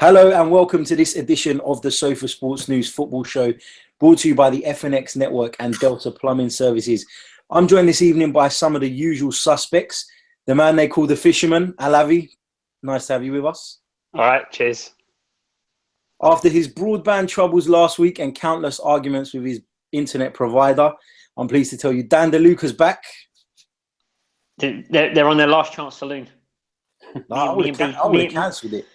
Hello and welcome to this edition of the Sofa Sports News football show, brought to you by the FNX Network and Delta Plumbing Services. I'm joined this evening by some of the usual suspects. The man they call the Fisherman, Alavi. Nice to have you with us. All right, cheers. After his broadband troubles last week and countless arguments with his internet provider, I'm pleased to tell you Dan DeLuca's back. They're on their last chance saloon. I would have cancelled it.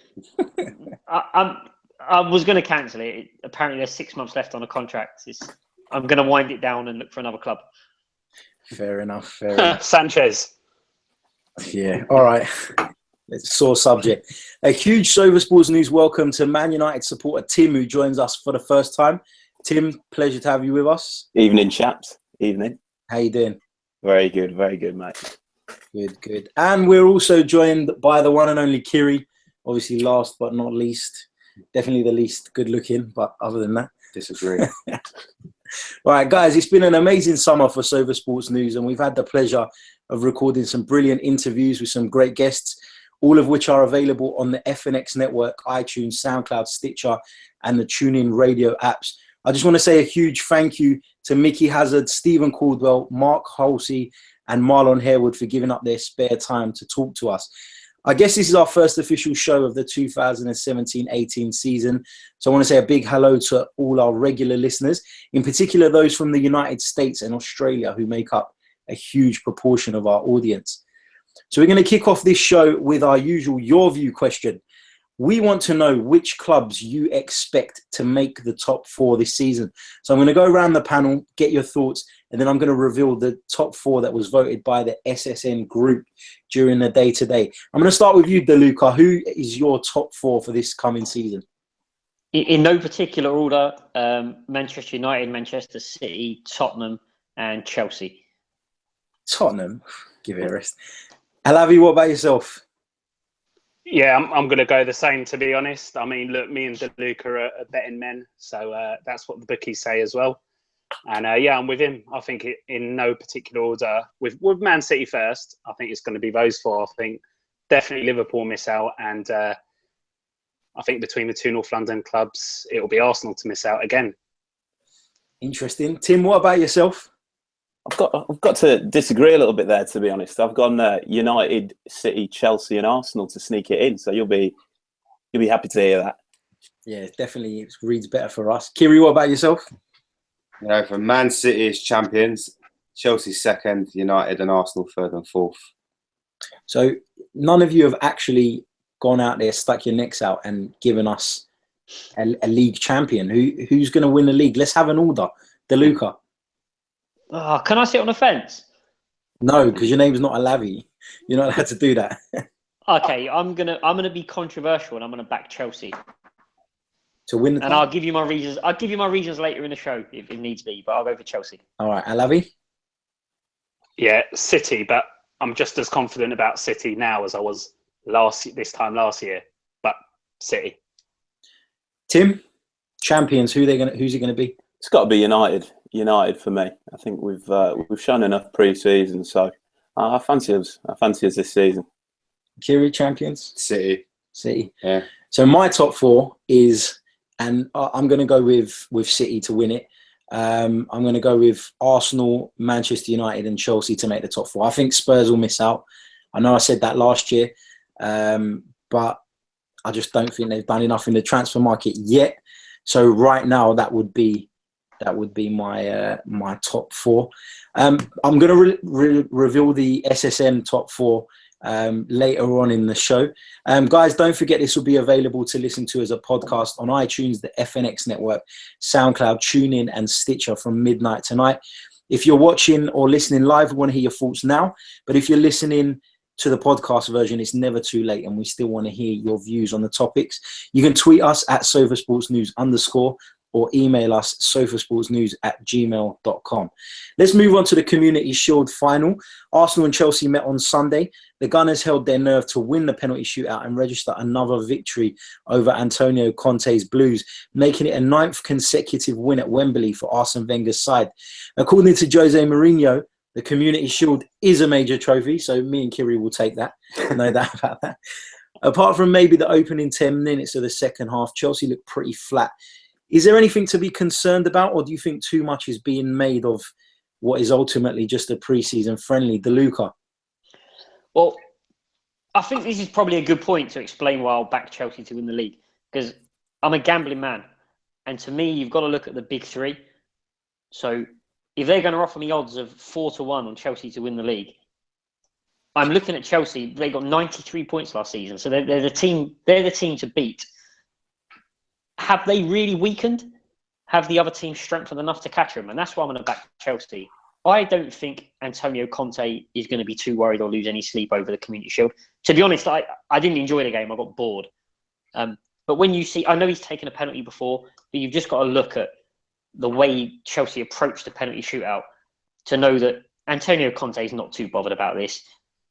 I was going to cancel it. Apparently, there's 6 months left on the contract. I'm going to wind it down and look for another club. Fair enough. Sanchez. Yeah, all right. It's a sore subject. A huge Sofa Sports News welcome to Man United supporter Tim, who joins us for the first time. Tim, pleasure to have you with us. Evening, chaps. Evening. How you doing? Very good, mate. Good. And we're also joined by the one and only Kiri. Obviously, last but not least, definitely the least good looking, but other than that, Disagree. All right, guys, it's been an amazing summer for Sofa Sports News, and we've had the pleasure of recording some brilliant interviews with some great guests, all of which are available on the FNX Network, iTunes, SoundCloud, Stitcher, and the TuneIn radio apps. I just want to say a huge thank you to Mickey Hazard, Stephen Caldwell, Mark Halsey, and Marlon Harewood for giving up their spare time to talk to us. I guess this is our first official show of the 2017-18 season. So I want to say a big hello to all our regular listeners, in particular those from the United States and Australia who make up a huge proportion of our audience. So we're going to kick off this show with our usual Your View question. We want to know which clubs you expect to make the top four this season. So I'm going to go around the panel, get your thoughts, and then I'm going to reveal the top four that was voted by the SSN group during the day-to-day. I'm going to start with you, DeLuca. Who is your top four for this coming season? In no particular order, Manchester United, Manchester City, Tottenham, and Chelsea. Tottenham? Give it a rest. Alavi, what about yourself? Yeah, I'm going to go the same, to be honest. I mean, look, me and DeLuca are betting men, so that's what the bookies say as well. And I'm with him. I think in no particular order. With Man City first, I think it's going to be those four. I think definitely Liverpool miss out, and I think between the two North London clubs, it will be Arsenal to miss out again. Interesting. Tim, what about yourself? I've got to disagree a little bit there, to be honest. I've gone United, City, Chelsea, and Arsenal to sneak it in. So you'll be happy to hear that. Yeah, definitely it reads better for us. Kiri, what about yourself? You know, for Man City is champions, Chelsea second, United and Arsenal third and fourth. So none of you have actually gone out there, stuck your necks out, and given us a league champion. Who's going to win the league? Let's have an order. DeLuca. Oh, can I sit on the fence? No, because your name's not Alavi. You're not allowed to do that. Okay, I'm gonna be controversial, and I'm gonna back Chelsea to win the. And I'll give you my reasons. I'll give you my reasons later in the show if it needs be, but I'll go for Chelsea. All right, Alavi. Yeah, City, but I'm just as confident about City now as I was this time last year. But City. Tim, champions. Who's it going to be? It's got to be United. United for me. I think we've shown enough pre-season, so I fancy us. This season. Kiri, champions. City. Yeah. So my top four is, and I'm going to go with City to win it. I'm going to go with Arsenal, Manchester United, and Chelsea to make the top four. I think Spurs will miss out. I know I said that last year, but I just don't think they've done enough in the transfer market yet. So right now, that would be my top four. I'm going to reveal the SSN top four later on in the show. Guys, don't forget this will be available to listen to as a podcast on iTunes, the FNX Network, SoundCloud, TuneIn, and Stitcher from midnight tonight. If you're watching or listening live, we want to hear your thoughts now. But if you're listening to the podcast version, it's never too late, and we still want to hear your views on the topics. You can tweet us at SofaSportsNews_, or email us sofasportsnews@gmail.com. Let's move on to the Community Shield final. Arsenal and Chelsea met on Sunday. The Gunners held their nerve to win the penalty shootout and register another victory over Antonio Conte's Blues, making it a 9th consecutive win at Wembley for Arsene Wenger's side. According to Jose Mourinho, the Community Shield is a major trophy, so me and Kiri will take that. No doubt about that. Apart from maybe the opening 10 minutes of the second half, Chelsea looked pretty flat. Is there anything to be concerned about, or do you think too much is being made of what is ultimately just a pre-season friendly? DeLuca. Well, I think this is probably a good point to explain why I'll back Chelsea to win the league, because I'm a gambling man. And to me, you've got to look at the big three. So if they're going to offer me odds of 4-1 on Chelsea to win the league, I'm looking at Chelsea. They got 93 points last season, so they're the team. They're the team to beat. Have they really weakened? Have the other team strengthened enough to catch them? And that's why I'm going to back Chelsea. I don't think Antonio Conte is going to be too worried or lose any sleep over the Community Shield. To be honest, I didn't enjoy the game. I got bored. But when you see, I know he's taken a penalty before, but you've just got to look at the way Chelsea approached the penalty shootout to know that Antonio Conte is not too bothered about this.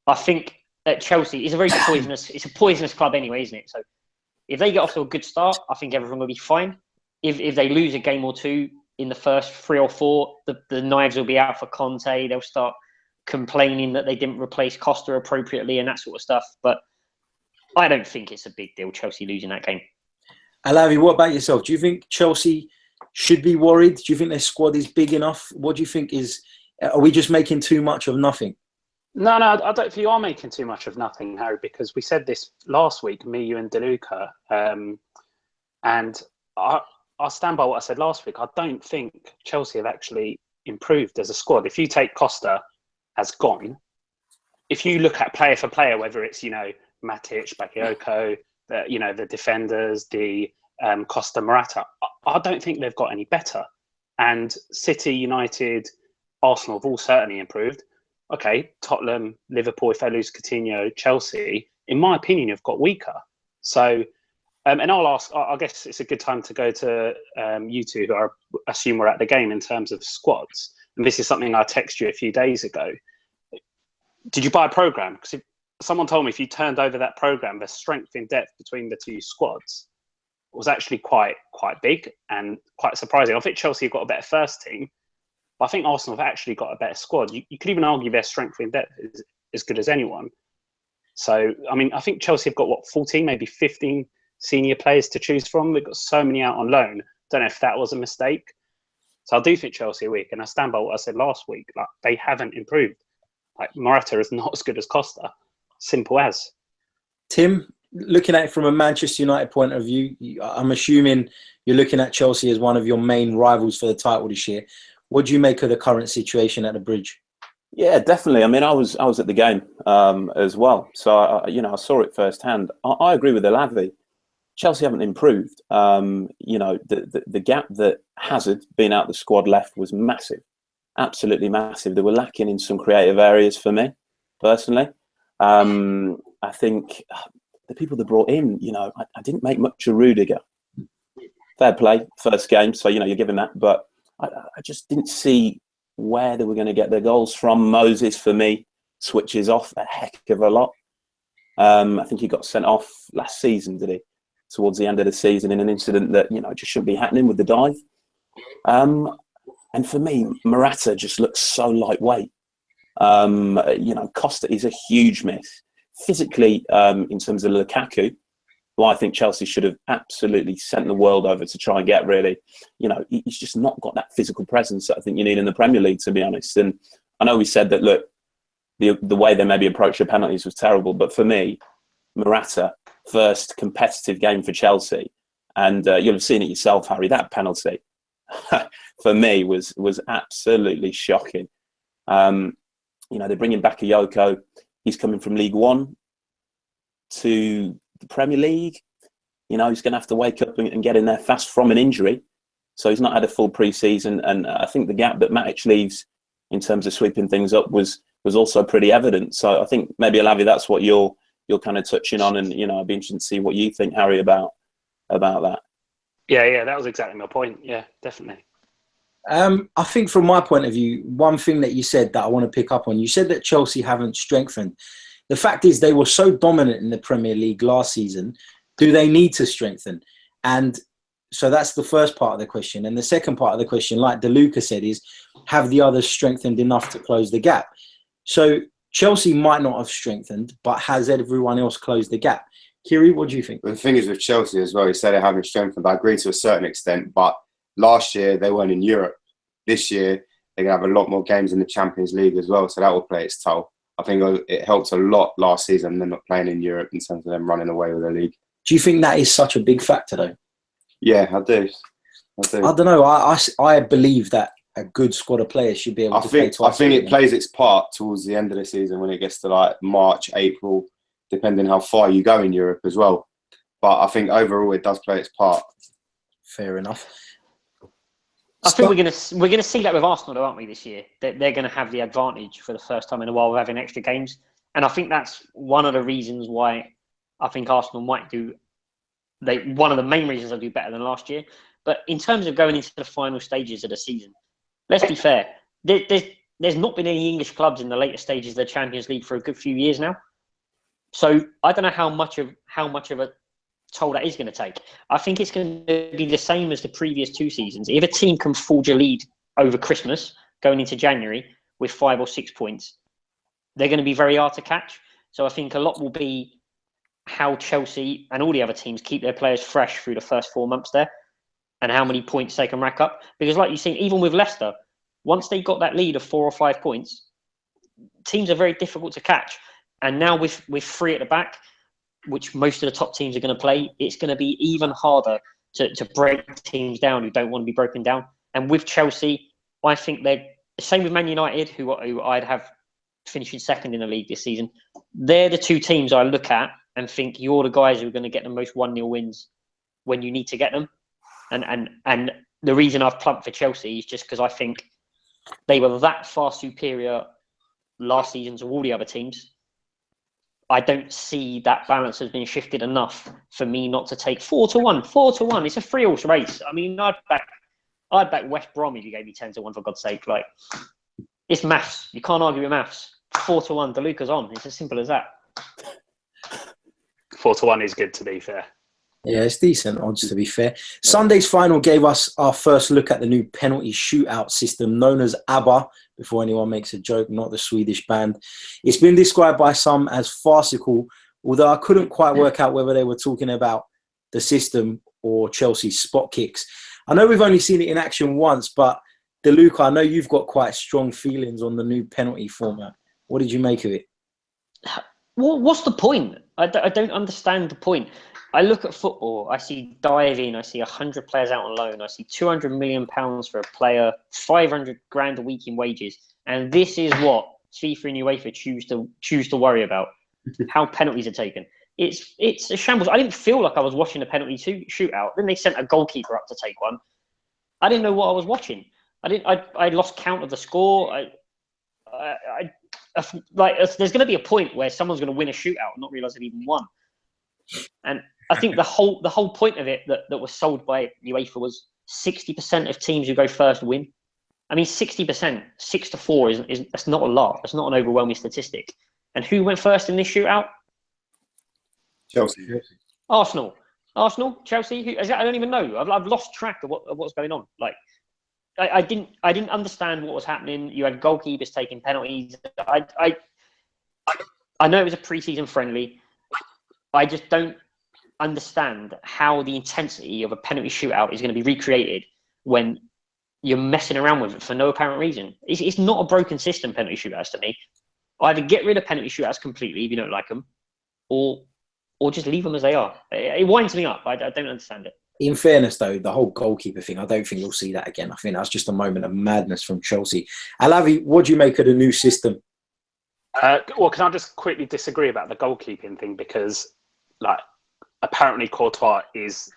I think that Chelsea is a very poisonous. It's a poisonous club anyway, isn't it? So if they get off to a good start, I think everyone will be fine. If they lose a game or two in the first 3 or 4, the knives will be out for Conte. They'll start complaining that they didn't replace Costa appropriately and that sort of stuff. But I don't think it's a big deal, Chelsea losing that game. Alavi, what about yourself? Do you think Chelsea should be worried? Do you think their squad is big enough? What do you think are we just making too much of nothing? No, I don't think you are making too much of nothing, Harry, because we said this last week, me, you and DeLuca, and I stand by what I said last week. I don't think Chelsea have actually improved as a squad. If you take Costa as gone, if you look at player for player, whether it's, Matic, Bakayoko, the defenders, the Costa Morata, I don't think they've got any better. And City, United, Arsenal have all certainly improved. Okay, Tottenham, Liverpool, if they lose Coutinho, Chelsea, in my opinion, have got weaker. So, and I'll ask, I guess it's a good time to go to you two, who I assume were at the game in terms of squads. And this is something I texted you a few days ago. Did you buy a programme? Because if someone told me if you turned over that programme, the strength in depth between the two squads was actually quite big and quite surprising. I think Chelsea have got a better first team, but I think Arsenal have actually got a better squad. You could even argue their strength in depth is as good as anyone. So, I mean, I think Chelsea have got, 14, maybe 15 senior players to choose from. They've got so many out on loan. Don't know if that was a mistake. So I do think Chelsea are weak, and I stand by what I said last week. Like, they haven't improved. Like, Morata is not as good as Costa. Simple as. Tim, looking at it from a Manchester United point of view, I'm assuming you're looking at Chelsea as one of your main rivals for the title this year. What do you make of the current situation at the Bridge? Yeah, definitely. I mean, I was at the game as well, so I saw it firsthand. I agree with Alavi. Chelsea haven't improved. The gap that Hazard being out the squad left was massive, absolutely massive. They were lacking in some creative areas for me, personally. I think the people they brought in, I didn't make much of Rudiger. Fair play, first game, so you're giving that, but I just didn't see where they were going to get their goals from. Moses, for me, switches off a heck of a lot. I think he got sent off last season, did he? Towards the end of the season in an incident that, just shouldn't be happening with the dive. And for me, Morata just looks so lightweight. Costa is a huge miss. Physically, in terms of Lukaku, who I think Chelsea should have absolutely sent the world over to try and get, really. He's just not got that physical presence that I think you need in the Premier League, to be honest. And I know we said that, look, the way they maybe approached the penalties was terrible, but for me, Morata, first competitive game for Chelsea, and you'll have seen it yourself, Harry, that penalty, for me, was absolutely shocking. They're bringing back Bakayoko. He's coming from League One to the Premier League. He's going to have to wake up and get in there fast from an injury. So he's not had a full pre-season. And I think the gap that Matic leaves in terms of sweeping things up was also pretty evident. So I think maybe, Alavi, that's what you're kind of touching on. And, I'd be interested to see what you think, Harry, about that. Yeah, that was exactly my point. Yeah, definitely. I think from my point of view, one thing that you said that I want to pick up on, you said that Chelsea haven't strengthened. The fact is they were so dominant in the Premier League last season. Do they need to strengthen? And so that's the first part of the question. And the second part of the question, like DeLuca said, is have the others strengthened enough to close the gap? So Chelsea might not have strengthened, but has everyone else closed the gap? Kiri, what do you think? The thing is with Chelsea as well, you said they haven't strengthened. I agree to a certain extent, but last year they weren't in Europe. This year they're going to have a lot more games in the Champions League as well, so that will play its toll. I think it helped a lot last season them not playing in Europe in terms of them running away with the league. Do you think that is such a big factor, though? Yeah, I do. I don't know. I believe that a good squad of players should be able to play twice. I think it plays its part towards the end of the season when it gets to like March, April, depending how far you go in Europe as well. But I think overall it does play its part. Fair enough. I think we're gonna see that with Arsenal, though, aren't we? This year, they're going to have the advantage for the first time in a while of having extra games, and I think that's one of the reasons why I think Arsenal might do. One of the main reasons they'll do better than last year. But in terms of going into the final stages of the season, let's be fair. There's not been any English clubs in the later stages of the Champions League for a good few years now. So I don't know how much of a toll that is going to take. I think it's going to be the same as the previous 2 seasons. If a team can forge a lead over Christmas, going into January with 5 or 6 points, they're going to be very hard to catch. So I think a lot will be how Chelsea and all the other teams keep their players fresh through the first 4 months there, and how many points they can rack up. Because like you've seen, even with Leicester, once they got that lead of 4 or 5 points, teams are very difficult to catch. And now with 3 at the back, which most of the top teams are going to play, it's going to be even harder to break teams down who don't want to be broken down. And with Chelsea, I think they're the same with Man United, who I'd have finishing second in the league this season. They're the 2 teams I look at and think you're the guys who are going to get the most 1-0 wins when you need to get them. And the reason I've plumped for Chelsea is just because I think they were that far superior last season to all the other teams. I don't see that balance has been shifted enough for me not to take 4-1. 4-1. It's a 3-horse race. I mean, I'd back West Brom if you gave me 10-1 for God's sake. Like, it's maths. You can't argue with maths. 4-1. DeLuca's on. It's as simple as that. 4-1 is good, to be fair. Yeah, it's decent odds, to be fair. Sunday's final gave us our first look at the new penalty shootout system known as Abba, before anyone makes a joke, not the Swedish band. It's been described by some as farcical, although I couldn't quite work out whether they were talking about the system or Chelsea's spot kicks. I know we've only seen it in action once, but DeLuca, I know you've got quite strong feelings on the new penalty format. What did you make of it? Well, what's the point? I don't understand the point. I look at football, I see diving, I see 100 players out on loan, I see £200 million for a player, 500 grand a week in wages. And this is what FIFA and UEFA choose to worry about, how penalties are taken. It's a shambles. I didn't feel like I was watching a penalty shootout. Then they sent a goalkeeper up to take one. I didn't know what I was watching. I lost count of the score. There's going to be a point where someone's going to win a shootout and not realise they've even won. And I think the whole point of it that was sold by UEFA was 60% of teams who go first win. I mean, 60%, 6-4 that's not a lot. That's not an overwhelming statistic. And who went first in this shootout? Chelsea. Arsenal, Chelsea. I don't even know. I've lost track of what's going on. Like, I didn't understand what was happening. You had goalkeepers taking penalties. I know it was a pre-season friendly. I just don't understand how the intensity of a penalty shootout is going to be recreated when you're messing around with it for no apparent reason. It's not a broken system, penalty shootouts, to me. Either get rid of penalty shootouts completely if you don't like them, or just leave them as they are. It winds me up. I don't understand it. In fairness, though, the whole goalkeeper thing, I don't think you'll see that again. I think that's just a moment of madness from Chelsea. Alavi, what do you make of the new system? Well, can I just quickly disagree about the goalkeeping thing? Because, like, apparently Courtois is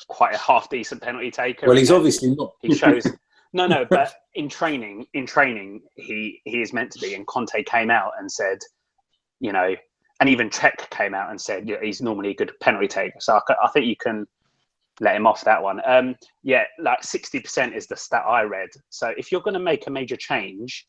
quite a half-decent penalty taker. Well, he's obviously not. He shows... No, but in training, he is meant to be. And Conte came out and said, you know, and even Czech came out and said, yeah, he's normally a good penalty taker. So I think you can let him off that one. Like 60% is the stat I read. So if you're going to make a major change,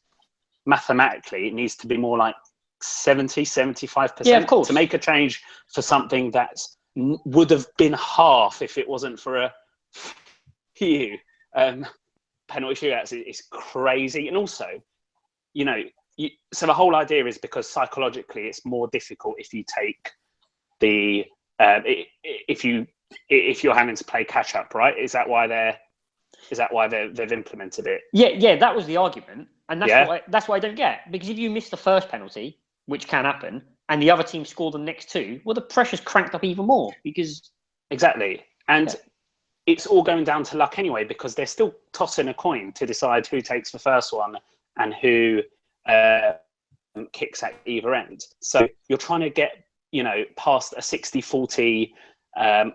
mathematically, it needs to be more like 70, 75%. Yeah, of course. To make a change for something that would have been half if it wasn't for a few penalty shootouts is crazy. And also, you know, so the whole idea is because psychologically it's more difficult if you take the if you're having to play catch up, right? Is that why they've implemented it? Yeah, that was the argument, and that's why I don't get, because if you miss the first penalty, which can happen, and the other team score the next two, well, the pressure's cranked up even more because exactly, and it's all going down to luck anyway, because they're still tossing a coin to decide who takes the first one and who kicks at either end. So you're trying to get past a 60-40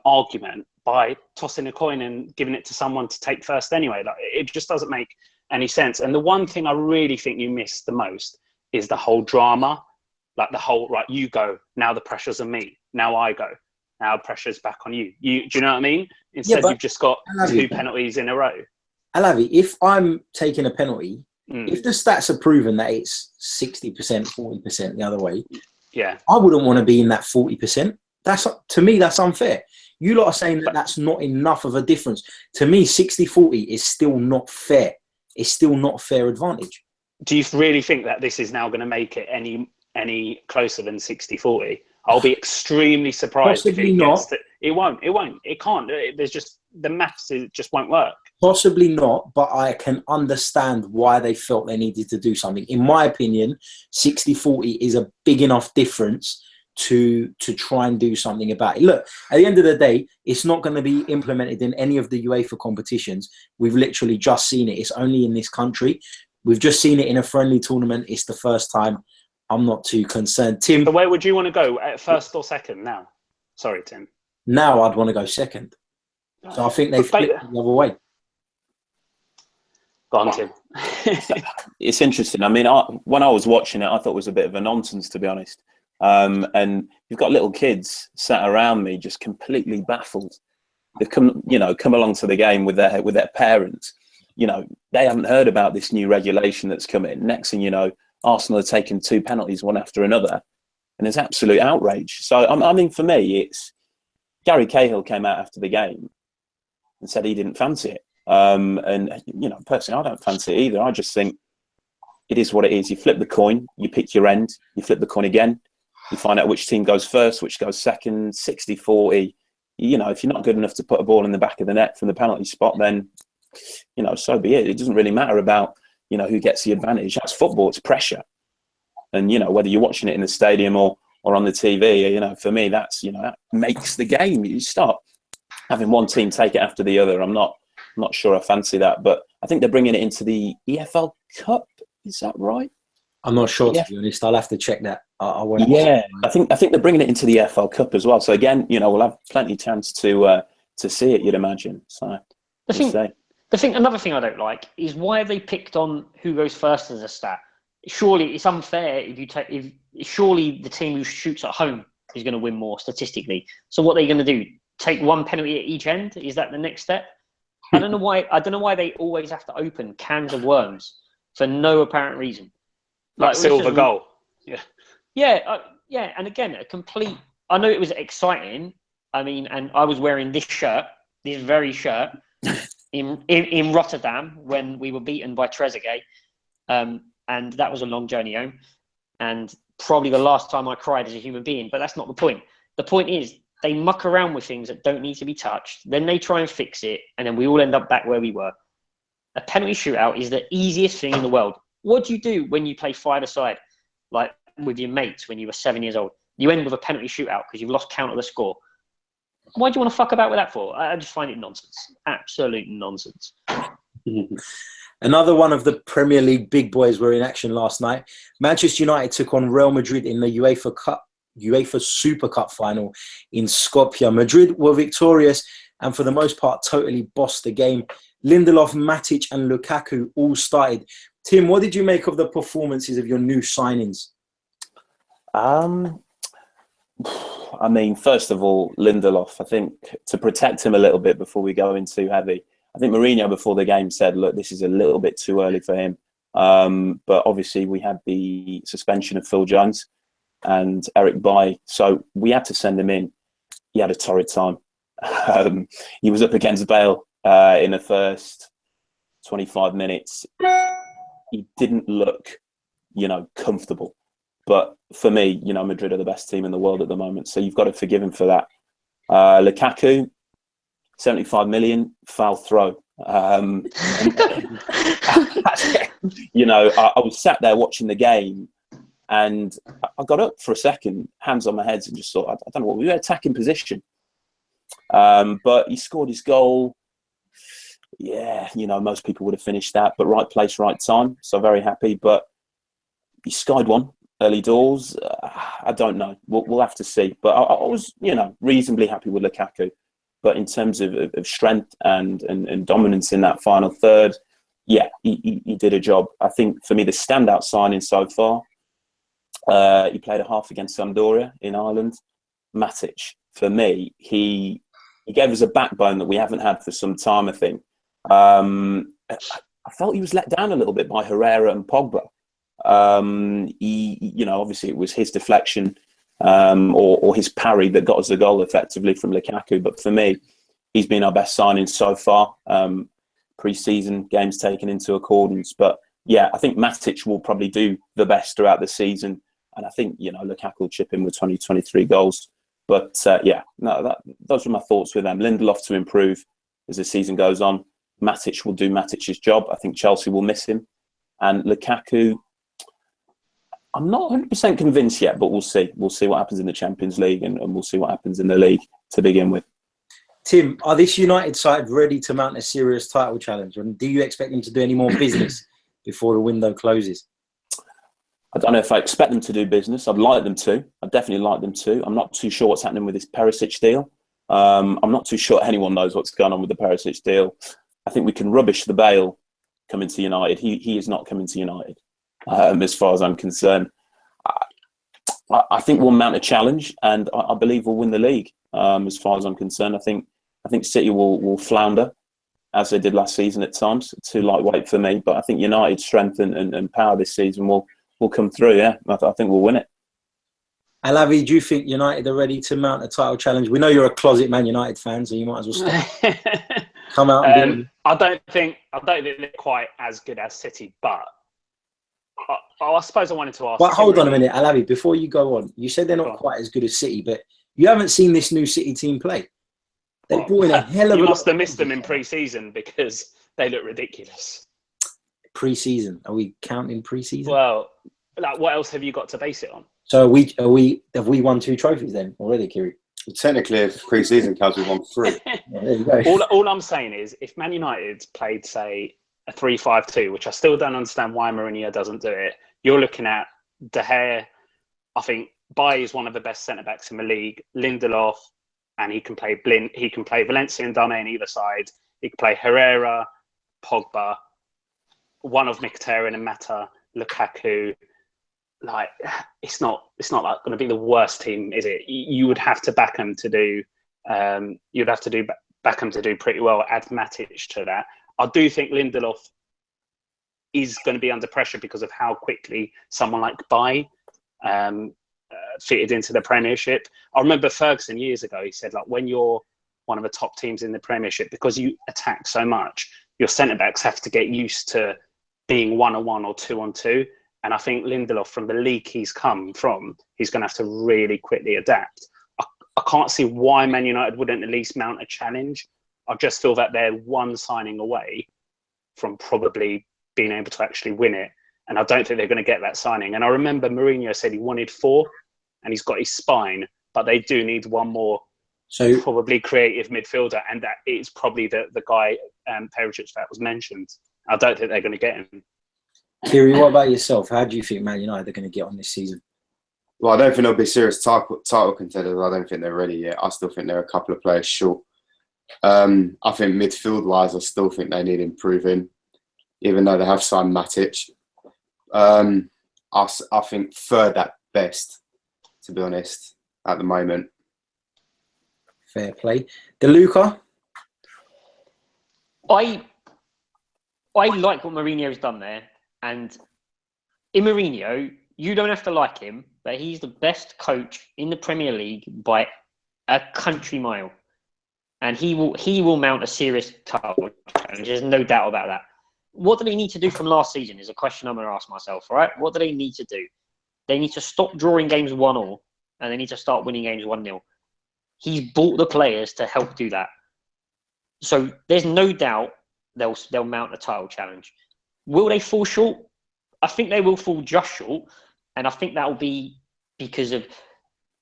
argument by tossing a coin and giving it to someone to take first anyway. Like, it just doesn't make any sense. And the one thing I really think you miss the most is the whole drama. Like the whole, right, you go, now the pressure's on me, now I go, now pressure's back on you. Do you know what I mean? Instead, you've just got two penalties in a row. Alavi, if I'm taking a penalty, if the stats are proven that it's 60%, 40% the other way, I wouldn't want to be in that 40%. To me, that's unfair. You lot are saying that that's not enough of a difference. To me, 60-40 is still not fair. It's still not a fair advantage. Do you really think that this is now going to make it any closer than 60-40? I'll be extremely surprised. Possibly if it not. Gets to, it won't. It can't. There's just the maths. It just won't work. Possibly not, but I can understand why they felt they needed to do something. In my opinion, 60-40 is a big enough difference to try and do something about it. Look, at the end of the day, it's not going to be implemented in any of the UEFA competitions. We've literally just seen it. It's only in this country. We've just seen it in a friendly tournament. It's the first time. I'm not too concerned. Tim? So where would you want to go, at first or second now? Sorry, Tim. Now I'd want to go second. So I think they flipped it the other way. Go on, Tim. It's interesting. I mean, when I was watching it, I thought it was a bit of a nonsense, to be honest. And you've got little kids sat around me just completely baffled. They've come along to the game with their parents. They haven't heard about this new regulation that's come in. Next thing you know, Arsenal are taking two penalties one after another, and there's absolute outrage. So I mean, for me, it's Gary Cahill came out after the game and said he didn't fancy it. And personally, I don't fancy it either. I just think it is what it is. You flip the coin, you pick your end, you flip the coin again, you find out which team goes first, which goes second. 60-40. If you're not good enough to put a ball in the back of the net from the penalty spot, then so be it. It doesn't really matter about who gets the advantage. That's football. It's pressure, and whether you're watching it in the stadium or on the TV, for me, that's that makes the game. You start having one team take it after the other. I'm not sure I fancy that, but I think they're bringing it into the EFL Cup. Is that right? I'm not sure, to be honest. I'll have to check that. I think they're bringing it into the EFL Cup as well. So again, we'll have plenty of chance to see it. You'd imagine. So another thing I don't like is why have they picked on who goes first as a stat? Surely it's unfair if surely the team who shoots at home is going to win more statistically. So what are they going to do? Take one penalty at each end? Is that the next step? I don't know why they always have to open cans of worms for no apparent reason. Like silver goal. Yeah. And again, I know it was exciting. I mean, and I was wearing this very shirt, in Rotterdam when we were beaten by Trezeguet, and that was a long journey home, and probably the last time I cried as a human being. But that's not the point. The point is they muck around with things that don't need to be touched. Then they try and fix it, and then we all end up back where we were. A penalty shootout is the easiest thing in the world. What do you do when you play five-a-side, like with your mates when you were 7 years old? You end with a penalty shootout because you've lost count of the score. Why do you want to fuck about with that for? I just find it nonsense. Absolute nonsense. Another one of the Premier League big boys were in action last night. Manchester United took on Real Madrid in the UEFA Super Cup final in Skopje. Madrid were victorious and for the most part totally bossed the game. Lindelof, Matic and Lukaku all started. Tim, what did you make of the performances of your new signings? I mean, first of all, Lindelof, I think to protect him a little bit before we go in too heavy, I think Mourinho before the game said, look, this is a little bit too early for him. But obviously we had the suspension of Phil Jones and Eric Bailly, so we had to send him in. He had a torrid time. He was up against Bale in the first 25 minutes. He didn't look, comfortable. But for me, Madrid are the best team in the world at the moment. So you've got to forgive him for that. Lukaku, 75 million, foul throw. I was sat there watching the game, and I got up for a second, hands on my head, and just thought, I don't know what, we were attacking position. But he scored his goal. Yeah, most people would have finished that, but right place, right time. So very happy. But he skied one early doors. I don't know. We'll have to see. But I was, reasonably happy with Lukaku. But in terms of strength and dominance in that final third, yeah, he did a job. I think for me, the standout signing so far, he played a half against Sampdoria in Ireland. Matic, for me, he gave us a backbone that we haven't had for some time, I think. I felt he was let down a little bit by Herrera and Pogba. Obviously it was his deflection or his parry that got us the goal effectively from Lukaku. But for me, he's been our best signing so far. Pre-season games taken into accordance. But yeah, I think Matic will probably do the best throughout the season. And I think, Lukaku will chip in with 23 goals. But those are my thoughts with them. Lindelof to improve as the season goes on. Matic will do Matic's job. I think Chelsea will miss him. And Lukaku, I'm not 100% convinced yet, but we'll see. We'll see what happens in the Champions League and we'll see what happens in the league to begin with. Tim, are this United side ready to mount a serious title challenge? And do you expect them to do any more business before the window closes? I don't know if I expect them to do business. I'd like them to. I'd definitely like them to. I'm not too sure what's happening with this Perisic deal. I'm not too sure anyone knows what's going on with the Perisic deal. I think we can rubbish the Bale coming to United. He is not coming to United, as far as I'm concerned. I think we'll mount a challenge, and I believe we'll win the league. As far as I'm concerned, I think City will flounder as they did last season at times. Too lightweight for me, but I think United's strength and power this season will come through. Yeah, I think we'll win it. Alavi, do you think United are ready to mount a title challenge? We know you're a closet Man United fan, so you might as well stop. Come out. I don't think they're quite as good as City, but I suppose I wanted to ask. But hold on a minute, Alavi. Before you go on, you said they're not quite as good as City, but you haven't seen this new City team play. They brought in a hell of a. You must have missed them in pre-season because they look ridiculous. Pre-season? Are we counting pre-season? Well, what else have you got to base it on? So have we won 2 trophies then already, Kiri? Well, technically, if pre-season counts, we've won 3. There you go. All I'm saying is, if Man United played, say, a 3-5-2, which I still don't understand why Mourinho doesn't do it, you're looking at De Gea. I think Bailly is one of the best centre-backs in the league. Lindelof, and he can play Valencia and Dame on either side. He can play Herrera, Pogba, one of Mkhitaryan and Mata, Lukaku. Like, it's not like going to be the worst team, is it? You would have to back them to do. Back them to do pretty well. Add Matic to that. I do think Lindelof is going to be under pressure because of how quickly someone like Bailly fitted into the Premiership. I remember Ferguson years ago. He said, like, when you're one of the top teams in the Premiership, because you attack so much, your centre backs have to get used to being 1-on-1 or 2-on-2. And I think Lindelof, from the league he's come from, he's going to have to really quickly adapt. I can't see why Man United wouldn't at least mount a challenge. I just feel that they're one signing away from probably being able to actually win it. And I don't think they're going to get that signing. And I remember Mourinho said he wanted 4, and he's got his spine, but they do need one more probably creative midfielder. And that is probably the guy, Perisic, that was mentioned. I don't think they're going to get him. Kiri, what about yourself? How do you think Man United are going to get on this season? Well, I don't think they'll be serious title contenders. I don't think they're ready yet. I still think they're a couple of players short. I think midfield-wise, I still think they need improving, even though they have signed Matic. I think third at best, to be honest, at the moment. Fair play. DeLuca? I like what Mourinho's done there. And in Mourinho, you don't have to like him, but he's the best coach in the Premier League by a country mile. And he will mount a serious title challenge. There's no doubt about that. What do they need to do from last season is a question I'm going to ask myself, right? What do they need to do? They need to stop drawing games 1-1, and they need to start winning games 1-0. He's bought the players to help do that. So there's no doubt they'll mount a title challenge. Will they fall short? I think they will fall just short, and I think that will be because of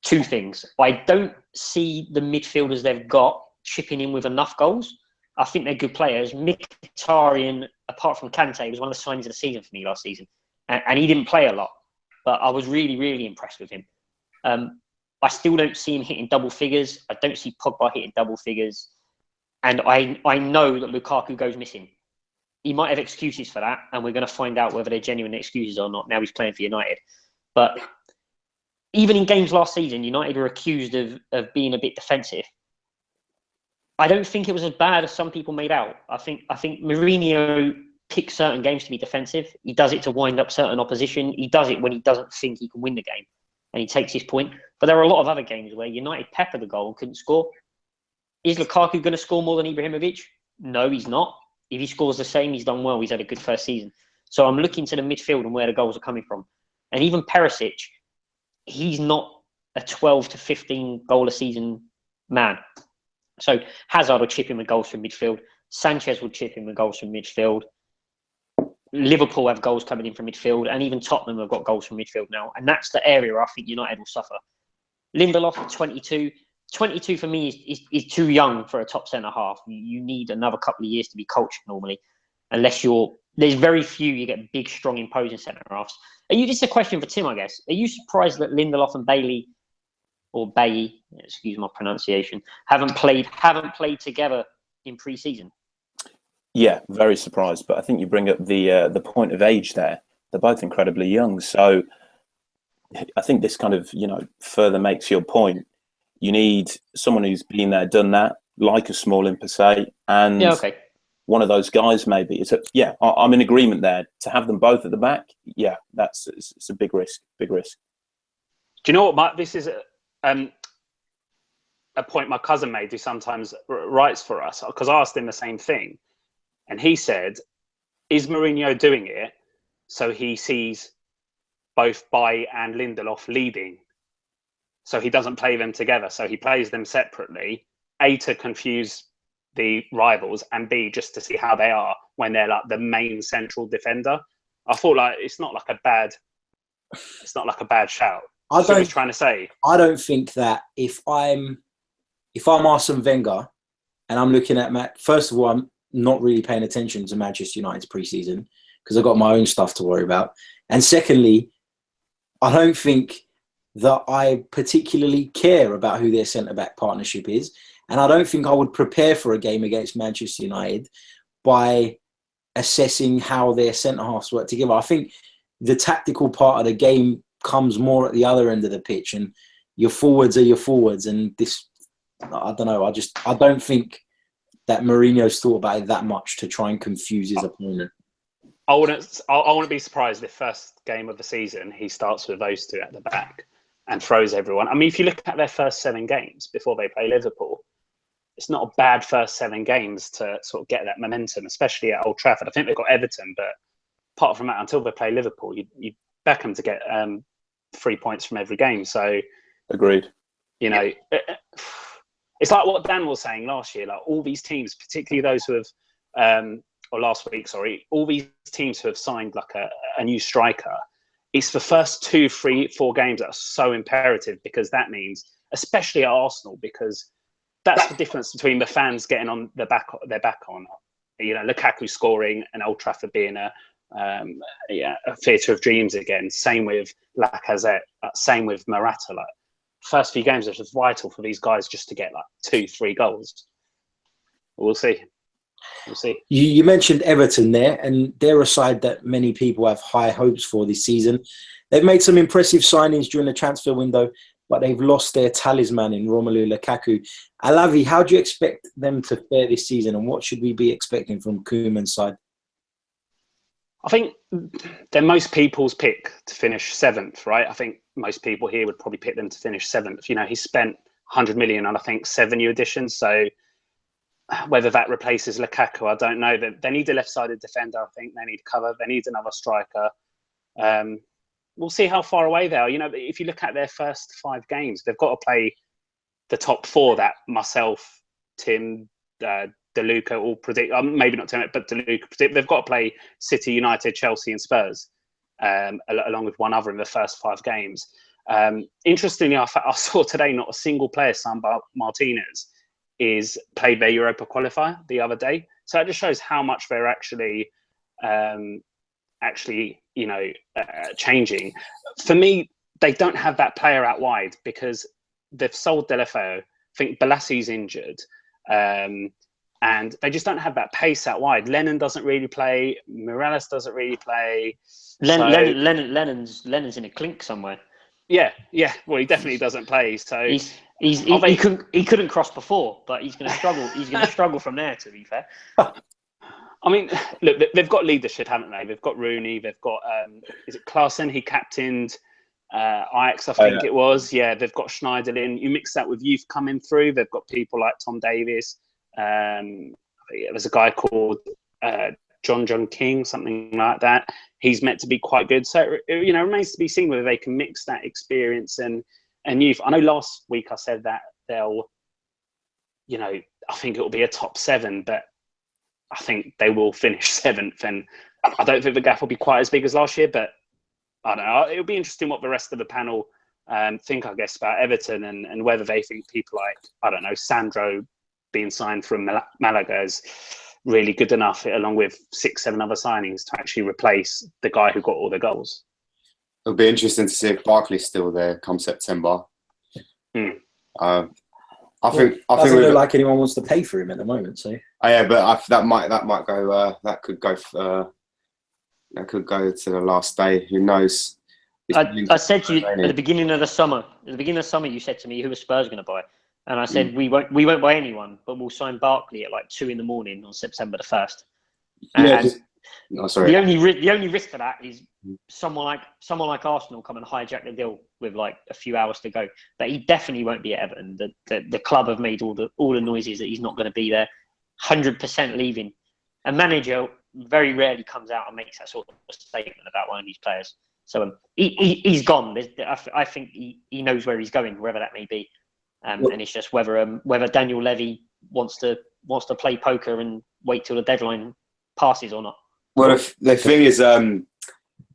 two things. I don't see the midfielders they've got chipping in with enough goals. I think they're good players. Mkhitaryan, apart from Kante, was one of the signings of the season for me last season, and he didn't play a lot, but I was really, really impressed with him. I still don't see him hitting double figures. I don't see Pogba hitting double figures. And I know that Lukaku goes missing. He might have excuses for that, and we're going to find out whether they're genuine excuses or not. Now he's playing for United. But even in games last season, United were accused of being a bit defensive. I don't think it was as bad as some people made out. I think Mourinho picks certain games to be defensive. He does it to wind up certain opposition. He does it when he doesn't think he can win the game, and he takes his point. But there are a lot of other games where United peppered the goal and couldn't score. Is Lukaku going to score more than Ibrahimovic? No, he's not. If he scores the same, he's done well. He's had a good first season. So I'm looking to the midfield and where the goals are coming from. And even Perisic, he's not a 12 to 15 goal a season man. So Hazard will chip in with goals from midfield. Sanchez will chip in with goals from midfield. Liverpool have goals coming in from midfield, and even Tottenham have got goals from midfield now. And that's the area where I think United will suffer. Lindelof at 22. 22 for me is too young for a top centre half. You need another couple of years to be coached normally, unless there's very few you get big, strong, imposing centre halves. This is a question for Tim, I guess. Are you surprised that Lindelof and Bailey, or Bailly, excuse my pronunciation, haven't played together in pre-season? Yeah, very surprised. But I think you bring up the point of age there. They're both incredibly young, so I think this kind of further makes your point. You need someone who's been there, done that, like a Smalling per se, and one of those guys maybe. I'm in agreement there. To have them both at the back, it's a big risk. Big risk. Do you know what? This is a point my cousin made, who sometimes writes for us, because I asked him the same thing, and he said, "Is Mourinho doing it so he sees both Bailly and Lindelof leading? So he doesn't play them together. So he plays them separately, A, to confuse the rivals, and B, just to see how they are when they're like the main central defender." I thought it's not like a bad shout. That's what he's trying to say. I don't think that if I'm Arsene Wenger and I'm looking at Matt, first of all, I'm not really paying attention to Manchester United's pre-season because I've got my own stuff to worry about. And secondly, I don't think that I particularly care about who their centre-back partnership is. And I don't think I would prepare for a game against Manchester United by assessing how their centre-halves work together. I think the tactical part of the game comes more at the other end of the pitch, and your forwards are your forwards. And this, I don't know, I don't think that Mourinho's thought about it that much to try and confuse his opponent. I wouldn't be surprised if first game of the season he starts with those two at the back and throws everyone. I mean, if you look at their first 7 games before they play Liverpool, it's not a bad first 7 games to sort of get that momentum, especially at Old Trafford. I think they've got Everton, but apart from that, until they play Liverpool, you back them to get 3 points from every game. So, agreed. It's like what Dan was saying last year. Like all these teams, particularly those who have, or last week, sorry, all these teams who have signed like a new striker. It's the first 2, 3, 4 games that are so imperative, because that means, especially at Arsenal, because that's the difference between the fans getting on their back on. Lukaku scoring and Old Trafford being a theatre of dreams again. Same with Lacazette. Same with Morata. Like first few games are just vital for these guys just to get like 2, 3 goals. We'll see. You mentioned Everton there, and they're a side that many people have high hopes for this season. They've made some impressive signings during the transfer window, but they've lost their talisman in Romelu Lukaku. Alavi, how do you expect them to fare this season, and what should we be expecting from Koeman's side? I think they're most people's pick to finish 7th, right? I think most people here would probably pick them to finish 7th. He spent 100 million on, I think, 7 new additions. So whether that replaces Lukaku, I don't know. They need a left-sided defender, I think. They need cover. They need another striker. we'll see how far away they are. You know, if you look at their first 5 games, they've got to play the top 4 that myself, Tim, DeLuca all predict. Maybe not Tim, but DeLuca predict. They've got to play City, United, Chelsea, and Spurs, along with one other in the first 5 games. Interestingly, I saw today not a single player, Samba Martinez, is played their Europa qualifier the other day. So it just shows how much they're actually changing. For me, they don't have that player out wide because they've sold Delafeu. I think Bolassi's injured. And they just don't have that pace out wide. Lennon doesn't really play. Morales doesn't really play. Lennon's in a clink somewhere. Yeah. Well, he definitely doesn't play. So he couldn't cross before, but he's going to struggle. He's going to struggle from there. To be fair. I mean, look, they've got leadership, haven't they? They've got Rooney. They've got is it Klaassen? He captained Ajax, I think it was. Yeah, they've got Schneiderlin. You mix that with youth coming through. They've got people like Tom Davies. There's a guy called John King, something like that. He's meant to be quite good. So it remains to be seen whether they can mix that experience and youth. I know last week I said that they'll, I think it will be a top 7, but I think they will finish 7th, and I don't think the gap will be quite as big as last year, but I don't know. It'll be interesting what the rest of the panel think, I guess, about Everton and whether they think people like, I don't know, Sandro being signed from Malaga is really good enough, along with 6-7 other signings, to actually replace the guy who got all the goals. It'll be interesting to see if Barkley's still there come September. I think doesn't look like anyone wants to pay for him at the moment. So but that might go. That could go to the last day. Who knows? I said to you at the beginning of the summer. At the beginning of the summer, you said to me, "Who are Spurs going to buy?" And I said, "We won't buy anyone, but we'll sign Barkley at like 2 a.m. on September the 1st." The only risk for that is someone like Arsenal come and hijack the deal with like a few hours to go. But he definitely won't be at Everton. The club have made all the noises that he's not going to be there. 100% leaving. A manager very rarely comes out and makes that sort of statement about one of these players. So he's gone. I think he knows where he's going, wherever that may be. And it's just whether Daniel Levy wants to play poker and wait till the deadline passes or not. Well, the thing is,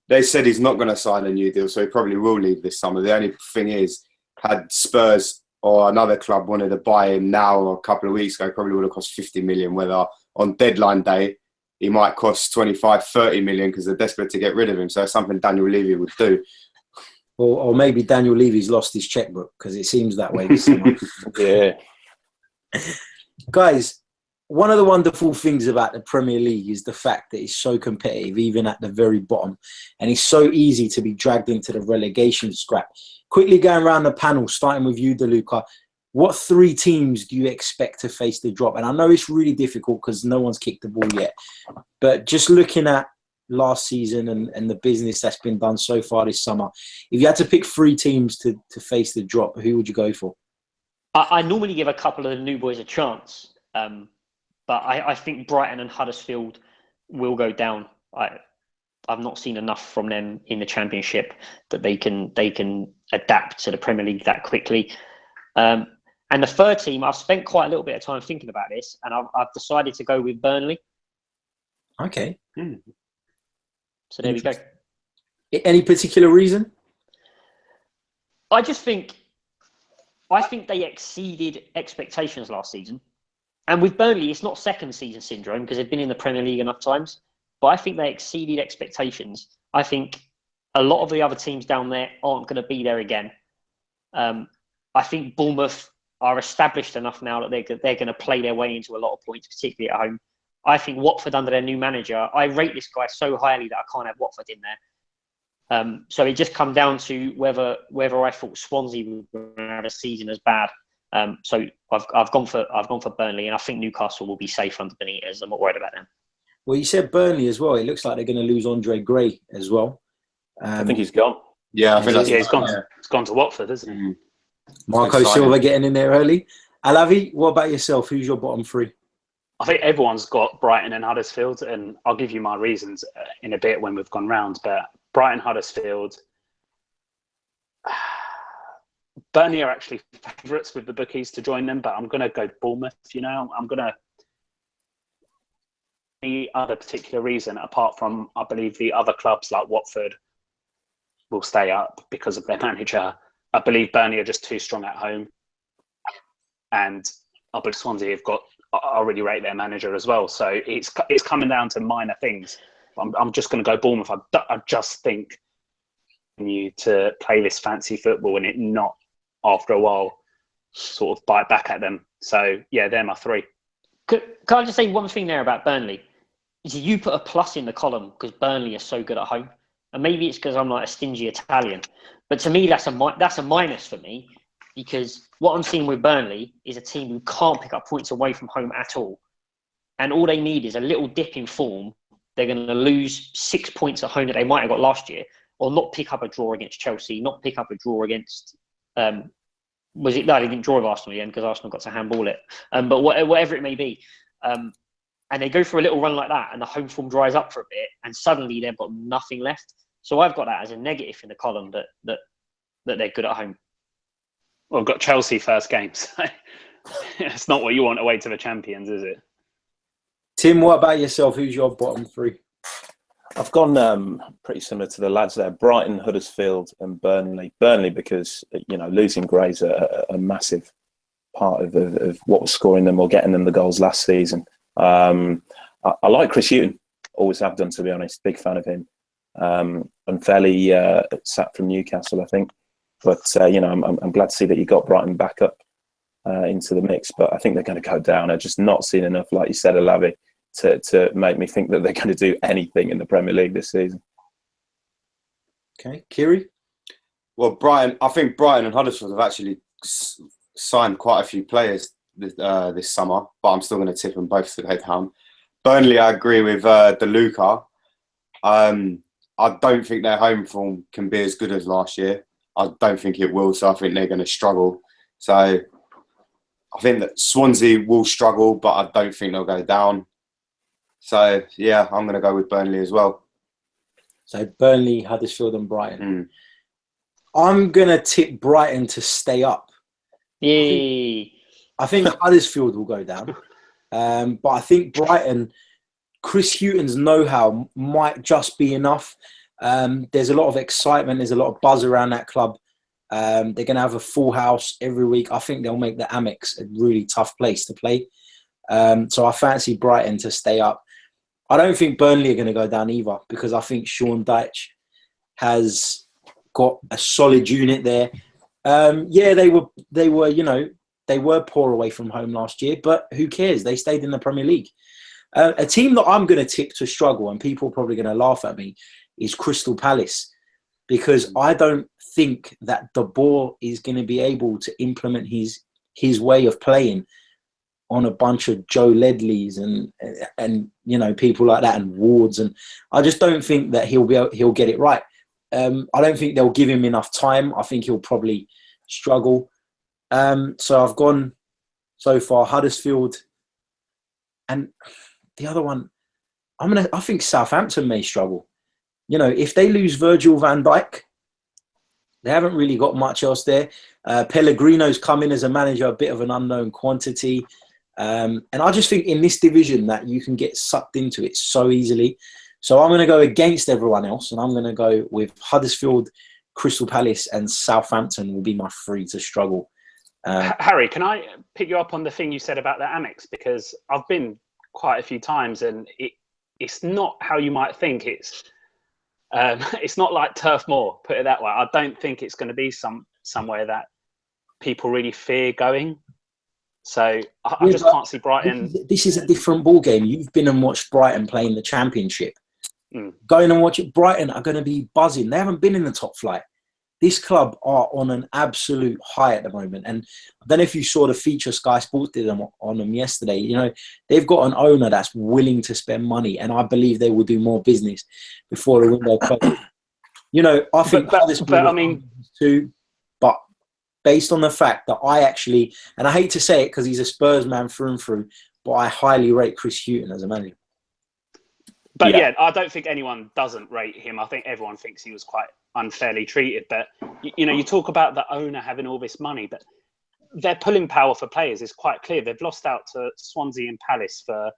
they said he's not going to sign a new deal, so he probably will leave this summer. The only thing is, had Spurs or another club wanted to buy him now or a couple of weeks ago, probably would have cost 50 million, whether on deadline day he might cost 25, 30 million because they're desperate to get rid of him. So it's something Daniel Levy would do. Or maybe Daniel Levy's lost his checkbook, because it seems that way this summer. Yeah. Guys, one of the wonderful things about the Premier League is the fact that it's so competitive, even at the very bottom. And it's so easy to be dragged into the relegation scrap. Quickly going around the panel, starting with you, DeLuca. What 3 teams do you expect to face the drop? And I know it's really difficult because no one's kicked the ball yet. But just looking at last season and the business that's been done so far this summer, if you had to pick 3 teams to face the drop, who would you go for? I normally give a couple of the new boys a chance. But I think Brighton and Huddersfield will go down. I've not seen enough from them in the Championship that they can adapt to the Premier League that quickly. And the third team, I've spent quite a little bit of time thinking about this, and I've decided to go with Burnley. Okay. So there we go. Any particular reason? I think they exceeded expectations last season. And with Burnley, it's not second season syndrome because they've been in the Premier League enough times. But I think they exceeded expectations. I think a lot of the other teams down there aren't going to be there again. I think Bournemouth are established enough now that they're going to play their way into a lot of points, particularly at home. I think Watford under their new manager, I rate this guy so highly that I can't have Watford in there. So it just come down to whether I thought Swansea would have a season as bad. So I've gone for Burnley, and I think Newcastle will be safe under Benitez. I'm not worried about them. Well, you said Burnley as well. It looks like they're going to lose Andre Gray as well. I think he's gone. Yeah, I think he's gone. He's gone to Watford, isn't he? Marco Silva getting in there early. Alavi, what about yourself? Who's your bottom 3? I think everyone's got Brighton and Huddersfield, and I'll give you my reasons in a bit when we've gone round. But Brighton, Huddersfield, Burnley are actually favourites with the bookies to join them, but I'm going to go Bournemouth. I'm going to. Any other particular reason apart from I believe the other clubs like Watford will stay up because of their manager. I believe Burnley are just too strong at home, and I believe Swansea have got. I really rate their manager as well. So it's coming down to minor things. I'm just going to go Bournemouth. I just think you to play this fancy football and it not after a while sort of bite back at them. So yeah, they're my three. Can I just say one thing there about Burnley? Is you put a plus in the column because Burnley are so good at home, and maybe it's because I'm like a stingy Italian, but to me that's a minus for me, because what I'm seeing with Burnley is a team who can't pick up points away from home at all, and all they need is a little dip in form. They're going to lose 6 points at home that they might have got last year, or not pick up a draw against Chelsea, not pick up a draw against. Was it? No, they didn't draw with Arsenal again because Arsenal got to handball it. But whatever it may be, and they go for a little run like that, and the home form dries up for a bit, and suddenly they've got nothing left. So I've got that as a negative in the column that they're good at home. Well, I've got Chelsea first game, so it's not what you want away to the champions, is it? Tim, what about yourself? Who's your bottom three? I've gone pretty similar to the lads there. Brighton, Huddersfield and Burnley. Burnley because, losing Gray's a massive part of what was scoring them or getting them the goals last season. I like Chris Hughton. Always have done, to be honest. Big fan of him. Unfairly sat from Newcastle, I think. But, I'm glad to see that you got Brighton back up into the mix. But I think they're going to go down. I've just not seen enough, like you said, Alavi, to make me think that they're going to do anything in the Premier League this season. Okay, Kiri? Well, I think Brighton and Huddersfield have actually signed quite a few players this summer, but I'm still going to tip them both to head down. Burnley, I agree with DeLuca. I don't think their home form can be as good as last year. I don't think it will, so I think they're going to struggle. So I think that Swansea will struggle, but I don't think they'll go down. So, yeah, I'm going to go with Burnley as well. So Burnley, Huddersfield and Brighton. I'm going to tip Brighton to stay up. Yay. I think Huddersfield will go down. But I think Brighton, Chris Hughton's know-how might just be enough. There's a lot of excitement. There's a lot of buzz around that club. They're going to have a full house every week. I think they'll make the Amex a really tough place to play. So I fancy Brighton to stay up. I don't think Burnley are going to go down either because I think Sean Dyche has got a solid unit there. Yeah, they were poor away from home last year, but who cares? They stayed in the Premier League. A team that I'm going to tip to struggle, and people are probably going to laugh at me, is Crystal Palace, because I don't think that De Boer is going to be able to implement his way of playing on a bunch of Joe Ledleys and people like that and Wards, and I just don't think that he'll get it right. I don't think they'll give him enough time. I think he'll probably struggle. So I've gone so far Huddersfield, and the other one, I think Southampton may struggle. If they lose Virgil van Dijk, they haven't really got much else there. Pellegrino's come in as a manager, a bit of an unknown quantity. And I just think in this division that you can get sucked into it so easily. So I'm going to go against everyone else, and I'm going to go with Huddersfield, Crystal Palace and Southampton will be my three to struggle. Harry, can I pick you up on the thing you said about the Amex? Because I've been quite a few times, and it's not how you might think. It's not like Turf Moor, put it that way. I don't think it's going to be somewhere that people really fear going. So I just can't see Brighton. This is a different ball game. You've been and watched Brighton playing the Championship. Going and watch it, Brighton are going to be buzzing. They haven't been in the top flight. This club are on an absolute high at the moment. And I don't know if you saw the feature Sky Sports did on them yesterday. They've got an owner that's willing to spend money, and I believe they will do more business before the window closes. I think too, but based on the fact that I actually, and I hate to say it because he's a Spurs man through and through, but I highly rate Chris Hughton as a manager. But yeah, I don't think anyone doesn't rate him. I think everyone thinks he was quite unfairly treated. But, you know, you talk about the owner having all this money, but their pulling power for players is quite clear. They've lost out to Swansea and Palace for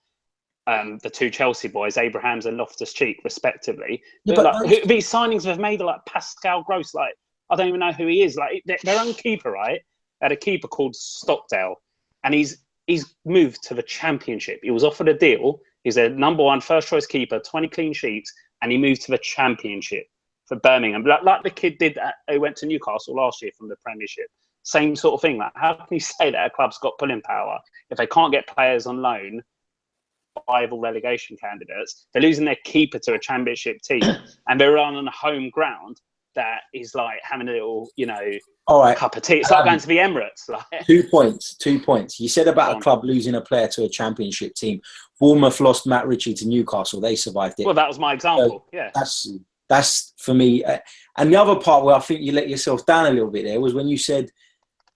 the two Chelsea boys, Abrahams and Loftus-Cheek, respectively. Yeah, These signings have made, like Pascal Gross, like, I don't even know who he is. Like, their own keeper, right? They had a keeper called Stockdale, and he's moved to the Championship. He was offered a deal. He's a number one first-choice keeper, 20 clean sheets, and he moved to the Championship for Birmingham. Like the kid did who went to Newcastle last year from the Premiership. Same sort of thing. Like, how can you say that a club's got pulling power if they can't get players on loan, rival relegation candidates? They're losing their keeper to a Championship team, and they're on a home ground that is like having a little, you know, cup of tea. It's like going to the Emirates. Like. 2 points. 2 points. You said about a club losing a player to a Championship team. Bournemouth lost Matt Ritchie to Newcastle. They survived it. Well, that was my example. So yeah, that's for me. And the other part where I think you let yourself down a little bit there was when you said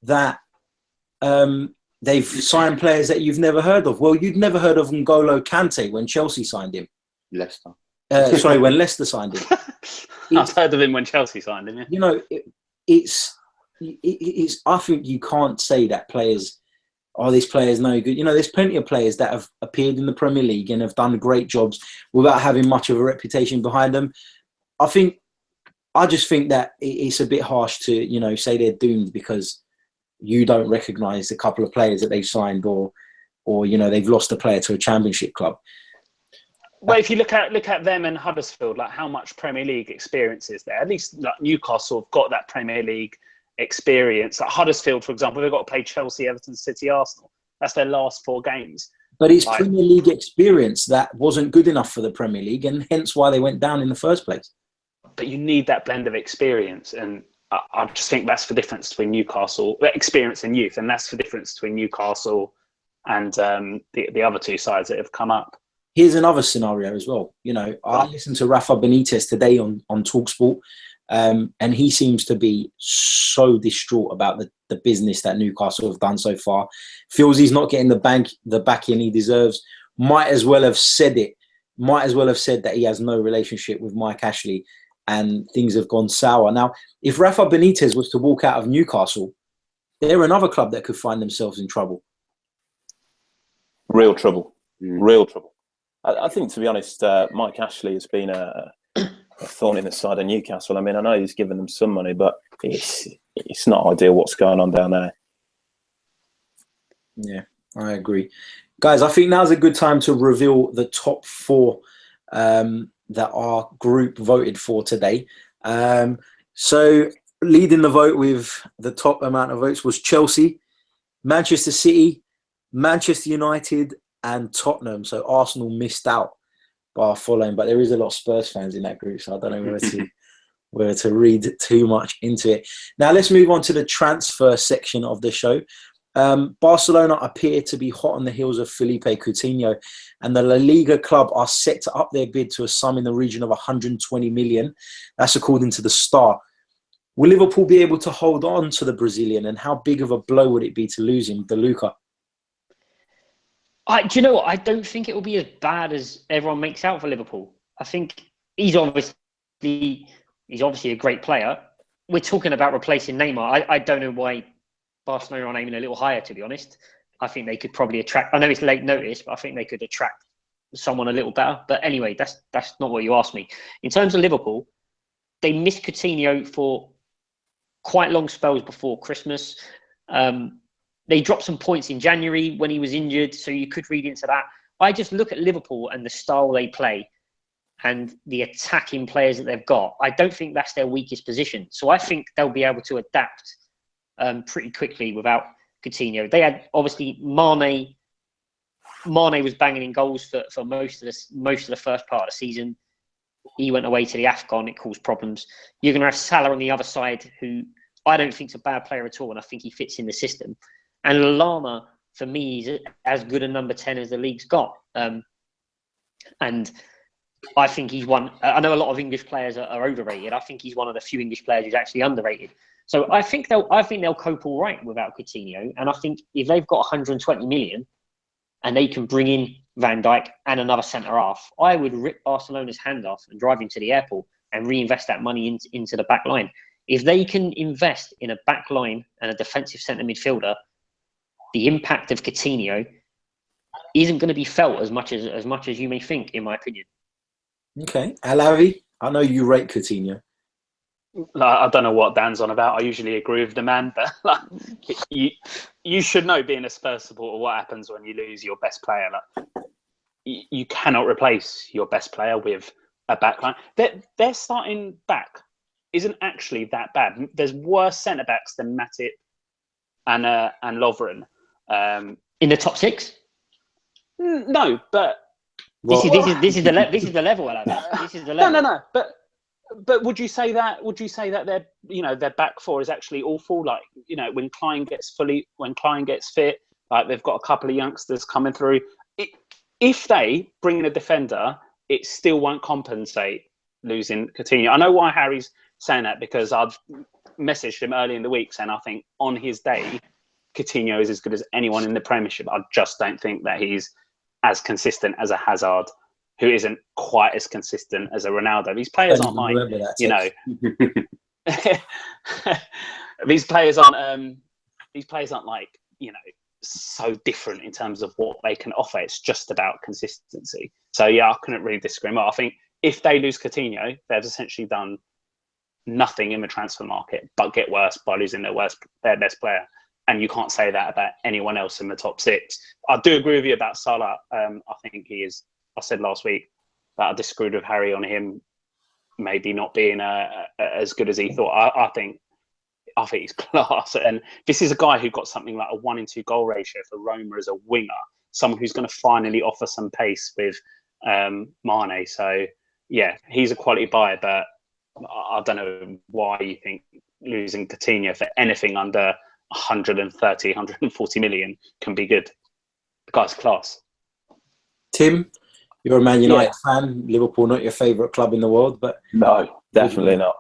that they've signed players that you've never heard of. Well, you'd never heard of N'Golo Kante when Chelsea signed him. Leicester. When Leicester signed him. I've heard of him when Chelsea signed him. Yeah. You know, it's. I think you can't say that players. This player's no good. You know, there's plenty of players that have appeared in the Premier League and have done great jobs without having much of a reputation behind them. I just think that it's a bit harsh to, you know, say they're doomed because you don't recognise a couple of players that they've signed or you know, they've lost a player to a Championship club. Well, if you look at them and Huddersfield, like how much Premier League experience is there? At least like Newcastle have got that Premier League experience. Like Huddersfield, for example, they've got to play Chelsea, Everton, City, Arsenal. That's their last 4 games. But it's Premier League experience that wasn't good enough for the Premier League, and hence why they went down in the first place. But you need that blend of experience, and I just think that's the difference between Newcastle, experience and youth, and that's the difference between Newcastle and the other two sides that have come up. Here's another scenario as well. You know, I listened to Rafa Benitez today on TalkSport, and he seems to be so distraught about the business that Newcastle have done so far. Feels he's not getting the backing he deserves. Might as well have said it. Might as well have said that he has no relationship with Mike Ashley, and things have gone sour. Now, if Rafa Benitez was to walk out of Newcastle, they're another club that could find themselves in trouble. Real trouble. Real trouble. I think, to be honest, Mike Ashley has been a thorn in the side of Newcastle. I mean, I know he's given them some money, but it's not ideal what's going on down there. Yeah, I agree. Guys, I think now's a good time to reveal the top 4 that our group voted for today. So leading the vote with the top amount of votes was Chelsea, Manchester City, Manchester United, and Tottenham. So Arsenal missed out by following, but there is a lot of Spurs fans in that group, so I don't know where to read too much into it. Now let's move on to the transfer section of the show. Barcelona appear to be hot on the heels of Felipe Coutinho, and the La Liga club are set to up their bid to a sum in the region of 120 million. That's according to the Star. Will Liverpool be able to hold on to the Brazilian, and how big of a blow would it be to lose him, DeLuca? Do you know what? I don't think it will be as bad as everyone makes out for Liverpool. I think he's obviously a great player. We're talking about replacing Neymar. I don't know why Barcelona are aiming a little higher, to be honest. I think they could probably attract... I know it's late notice, but I think they could attract someone a little better. But anyway, that's not what you asked me. In terms of Liverpool, they missed Coutinho for quite long spells before Christmas. They dropped some points in January when he was injured, so you could read into that. I just look at Liverpool and the style they play and the attacking players that they've got. I don't think that's their weakest position. So I think they'll be able to adapt pretty quickly without Coutinho. They had, obviously, Mane was banging in goals for most of the first part of the season. He went away to the AFCON. It caused problems. You're going to have Salah on the other side, who I don't think is a bad player at all, and I think he fits in the system. And Lallana, for me, is as good a number 10 as the league's got. And I think he's one. I know a lot of English players are overrated. I think he's one of the few English players who's actually underrated. So I think they'll cope all right without Coutinho. And I think if they've got 120 million and they can bring in Van Dijk, and another centre half, I would rip Barcelona's hand off and drive him to the airport and reinvest that money into the back line. If they can invest in a back line and a defensive centre midfielder, the impact of Coutinho isn't going to be felt as much as you may think, in my opinion. Okay, Alavi, I know you rate Coutinho. I don't know what Dan's on about. I usually agree with the man, but like, you should know, being a Spurs supporter, what happens when you lose your best player. Like, you cannot replace your best player with a backline. Their starting back isn't actually that bad. There's worse centre backs than Matip and Lovren. In the top six? No, but this is the level. This is the level. No. But would you say that their back four is actually awful? Like, when Klein gets fit, like, they've got a couple of youngsters coming through. If they bring in a defender, it still won't compensate losing Coutinho. I know why Harry's saying that, because I've messaged him early in the week saying I think on his day Coutinho is as good as anyone in the Premiership. I just don't think that he's as consistent as a Hazard, who isn't quite as consistent as a Ronaldo. These players aren't like, these players aren't like, so different in terms of what they can offer. It's just about consistency. So yeah, I couldn't really disagree more. I think if they lose Coutinho, they've essentially done nothing in the transfer market but get worse by losing their best player. And you can't say that about anyone else in the top six. I do agree with you about Salah. I think he is. I said last week that I disagreed with Harry on him maybe not being as good as he thought. I think he's class. And this is a guy who got something like a 1-in-2 goal ratio for Roma as a winger, someone who's going to finally offer some pace with Mane. So yeah, he's a quality buy, but I don't know why you think losing Coutinho for anything under 130, 140 million can be good. The guy's class. Tim, you're a Man United fan. Liverpool, not your favourite club in the world, but no, definitely not.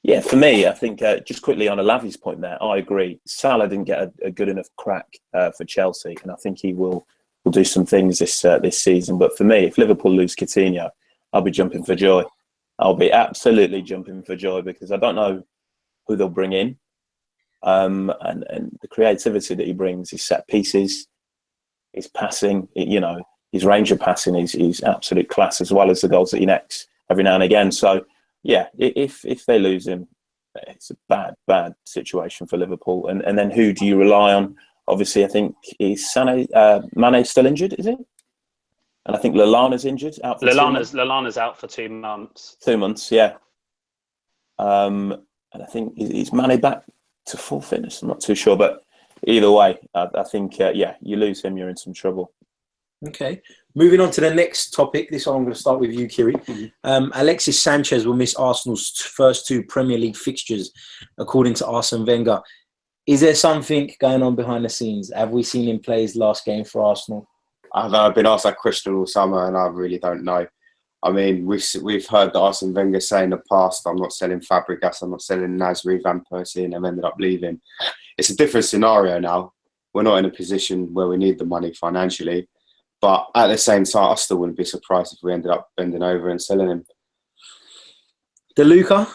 Yeah, for me, I think just quickly on Alavi's point there, I agree. Salah didn't get a good enough crack for Chelsea, and I think he will do some things this season. But for me, if Liverpool lose Coutinho, I'll be jumping for joy. I'll be absolutely jumping for joy, because I don't know who they'll bring in, and the creativity that he brings, his set pieces, his passing, his range of passing is absolute class, as well as the goals that he necks every now and again. So yeah, if they lose him, it's a bad situation for Liverpool. And then who do you rely on? Obviously, I think is Mane still injured, is he? And I think Lallana's injured. Lallana's out for 2 months. 2 months, yeah. And I think is Mane back to full fitness? I'm not too sure, but either way, I think you lose him, you're in some trouble. Okay. Moving on to the next topic. This one I'm going to start with you, Kiri. Alexis Sanchez will miss Arsenal's first 2 Premier League fixtures, according to Arsene Wenger. Is there something going on behind the scenes? Have we seen him play his last game for Arsenal? I've been asked that question all summer, and I really don't know. I mean, we've heard that Arsene Wenger say in the past, I'm not selling Fabregas, I'm not selling Nasri, Van Persie, and they've ended up leaving. It's a different scenario now. We're not in a position where we need the money financially. But at the same time, I still wouldn't be surprised if we ended up bending over and selling him. DeLuca?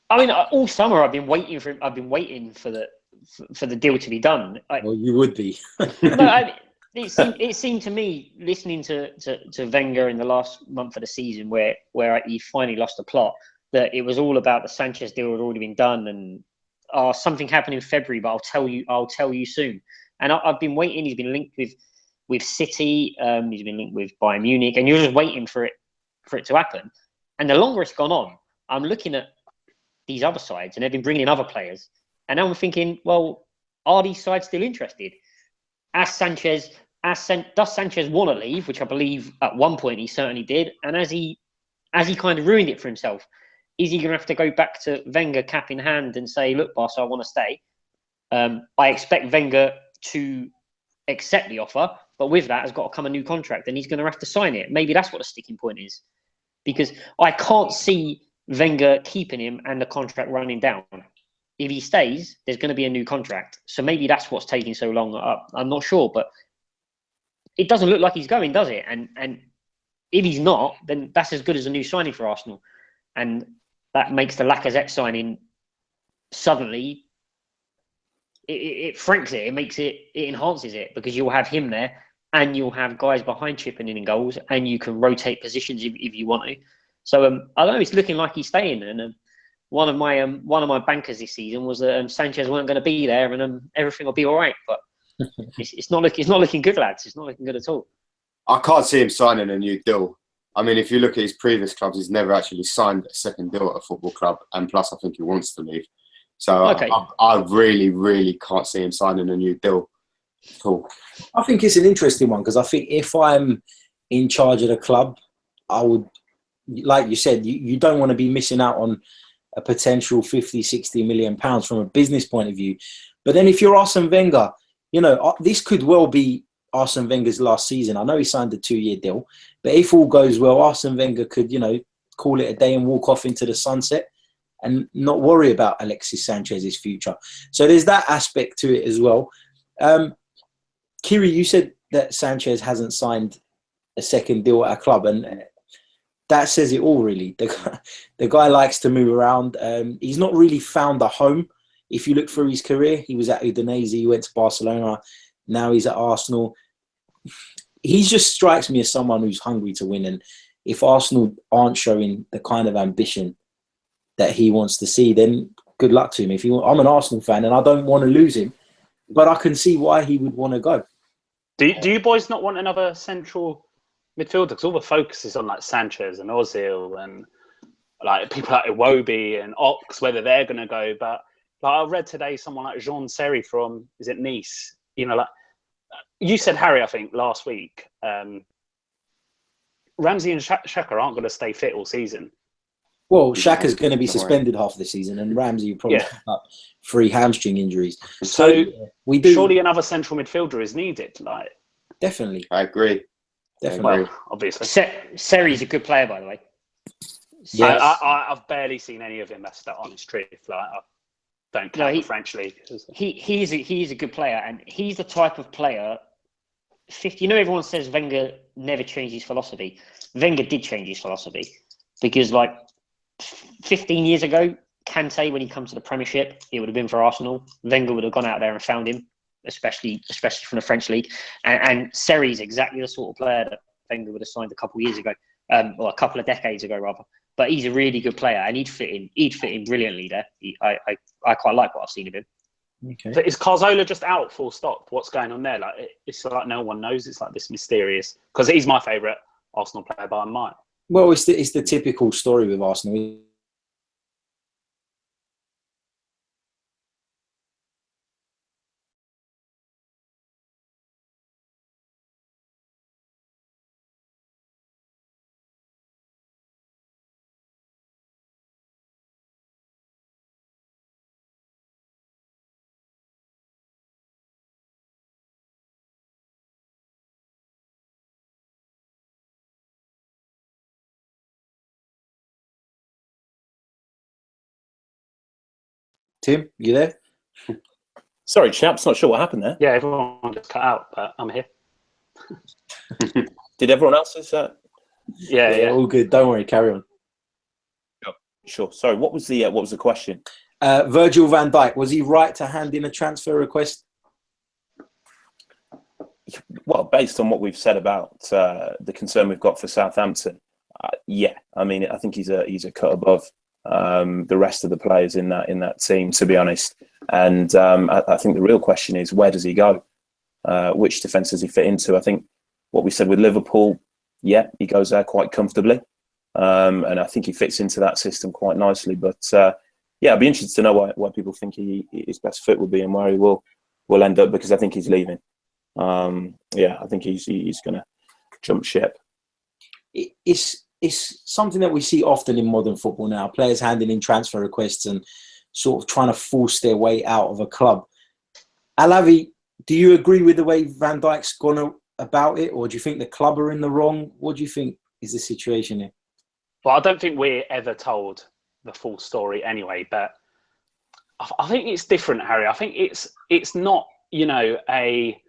I mean, all summer I've been waiting for the deal to be done. Well, you would be. It seemed to me, listening to Wenger in the last month of the season, where he finally lost the plot, that it was all about the Sanchez deal had already been done, and something happened in February, but I'll tell you soon. And I've been waiting. He's been linked with City. He's been linked with Bayern Munich, and you're just waiting for it to happen. And the longer it's gone on, I'm looking at these other sides, and they've been bringing in other players. And now I'm thinking, well, are these sides still interested? Does Sanchez want to leave? Which I believe at one point he certainly did. And as he kind of ruined it for himself, is he going to have to go back to Wenger cap in hand and say, look, boss, I want to stay? I expect Wenger to accept the offer, but with that has got to come a new contract, and he's going to have to sign it. Maybe that's what the sticking point is, because I can't see Wenger keeping him and the contract running down. if he stays, there's going to be a new contract. So maybe that's what's taking so long. I'm not sure, but it doesn't look like he's going, does it? And if he's not, then that's as good as a new signing for Arsenal. And that makes the Lacazette signing suddenly, it enhances it, because you'll have him there and you'll have guys behind chipping in goals, and you can rotate positions if you want to. So I don't know, it's looking like he's staying. And one of my bankers this season was that Sanchez weren't going to be there, and everything will be all right. But it's not looking good, lads. It's not looking good at all. I can't see him signing a new deal. I mean, if you look at his previous clubs, he's never actually signed a second deal at a football club, and plus, I think he wants to leave. So Okay. I really, really can't see him signing a new deal at all. I think it's an interesting one, because I think if I'm in charge of the club, I would, like you said, you don't want to be missing out on a potential 50, 60 million pounds from a business point of view. But then if you're Arsene Wenger, this could well be Arsene Wenger's last season. I know he signed a 2-year deal, but if all goes well, Arsene Wenger could, call it a day and walk off into the sunset and not worry about Alexis Sanchez's future. So there's that aspect to it as well. Kiri, you said that Sanchez hasn't signed a second deal at a club, and that says it all, really. The guy likes to move around. He's not really found a home. If you look through his career, he was at Udinese, he went to Barcelona, now he's at Arsenal. He just strikes me as someone who's hungry to win. And if Arsenal aren't showing the kind of ambition that he wants to see, then good luck to him. I'm an Arsenal fan and I don't want to lose him, but I can see why he would want to go. Do you boys not want another central midfielder? Because all the focus is on like Sanchez and Ozil and like people like Iwobi and Ox, whether they're going to go. But like I read today, someone like Jean Serry from, is it Nice? Like you said, Harry, I think last week, Ramsey and Xhaka aren't going to stay fit all season. Well, Xhaka's going to be suspended half the season, and Ramsey probably pick up 3 hamstring injuries. So we do. Surely another central midfielder is needed. Like, definitely, I agree. Definitely. Well, obviously, Seri's a good player, by the way. Yeah, I've barely seen any of him. That's the honest truth. Like, I don't count the French league. He is a good player, and he's the type of player. Everyone says Wenger never changed his philosophy. Wenger did change his philosophy, because like 15 years ago, Kante, when he comes to the Premiership, it would have been for Arsenal. Wenger would have gone out there and found him, especially from the French league. And Seri is exactly the sort of player that Wenger would have signed a couple of years ago, or a couple of decades ago, rather. But he's a really good player, and he'd fit in brilliantly there. I quite like what I've seen of him. Okay. So is Carzola just out, full stop? What's going on there? Like, it's like no one knows. It's like this mysterious, because he's my favourite Arsenal player by a mile. Well, it's the typical story with Arsenal. Tim, you there? Sorry, chaps, not sure what happened there. Yeah, everyone just cut out, but I'm here. Did everyone else's? Yeah. All good. Don't worry. Carry on. Sure. Sorry, what was the question? Virgil van Dijk, was he right to hand in a transfer request? Well, based on what we've said about the concern we've got for Southampton, yeah. I mean, I think he's a cut above the rest of the players in that team, to be honest. And I think the real question is, where does he go? Which defence does he fit into? I think what we said with Liverpool, yeah, he goes there quite comfortably. And I think he fits into that system quite nicely. But yeah, I'd be interested to know why people think his best fit would be and where he will end up, because I think he's leaving. Yeah, I think he's going to jump ship. It's something that we see often in modern football now, players handing in transfer requests and sort of trying to force their way out of a club. Alavi, do you agree with the way Van Dijk's gone about it, or do you think the club are in the wrong? What do you think is the situation here? Well, I don't think we're ever told the full story anyway, but I think it's different, Harry. I think it's not, a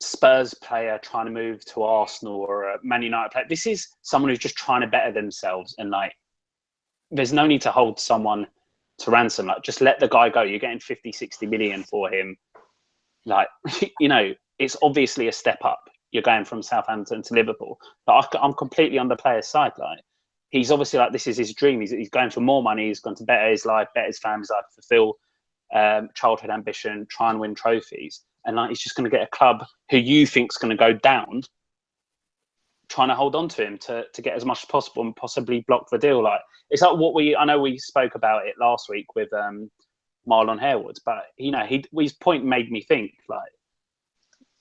Spurs player trying to move to Arsenal or a Man United player. This is someone who's just trying to better themselves, and there's no need to hold someone to ransom. Just let the guy go. You're getting 50, 60 million for him. It's obviously a step up. You're going from Southampton to Liverpool. But I'm completely on the player's side. He's obviously this is his dream. He's going for more money. He's going to better his life, better his family's life, fulfill childhood ambition, try and win trophies. And he's just going to get a club who you think's going to go down, trying to hold on to him to get as much as possible and possibly block the deal. It's like I know we spoke about it last week with Marlon Harewood, but his point made me think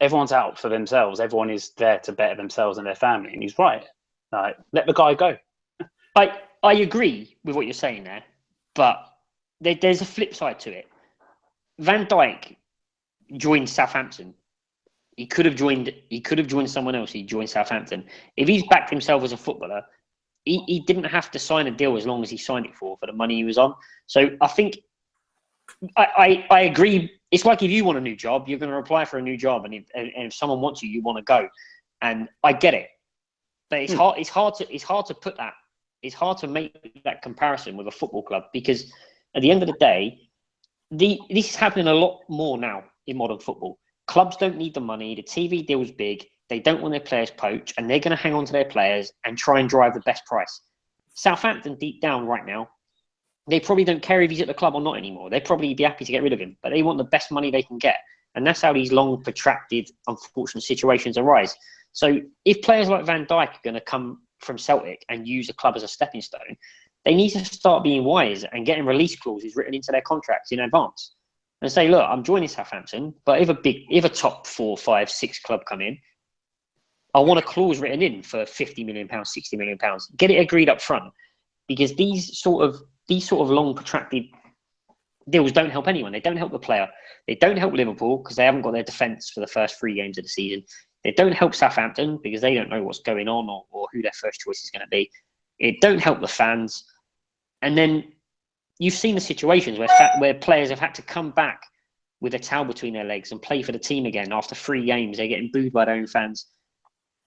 everyone's out for themselves. Everyone is there to better themselves and their family, and he's right. Let the guy go. I agree with what you're saying there, but there's a flip side to it. Van Dijk joined Southampton. He could have joined someone else. He joined Southampton. If he's backed himself as a footballer, he didn't have to sign a deal as long as he signed it for the money he was on. So I think I agree. It's like if you want a new job, you're going to apply for a new job, and if someone wants you, you want to go. And I get it, but it's hard. It's hard to put that. It's hard to make that comparison with a football club, because at the end of the day, this is happening a lot more now in modern football. Clubs don't need the money. The TV deal's big. They don't want their players poached, and they're going to hang on to their players and try and drive the best price. Southampton, deep down right now, they probably don't care if he's at the club or not anymore. They'd probably be happy to get rid of him, but they want the best money they can get. And that's how these long, protracted, unfortunate situations arise. So if players like Van Dijk are going to come from Celtic and use a club as a stepping stone, they need to start being wise and getting release clauses written into their contracts in advance and say, look, I'm joining Southampton, but if a top 4, 5, 6 club come in, I want a clause written in for £50 million, £60 million. Get it agreed up front, because these sort of long protracted deals don't help anyone. They don't help the player. They don't help Liverpool because they haven't got their defence for the first 3 games of the season. They don't help Southampton because they don't know what's going on or who their first choice is going to be. It don't help the fans. And then you've seen the situations where players have had to come back with a towel between their legs and play for the team again after 3 games. They're getting booed by their own fans.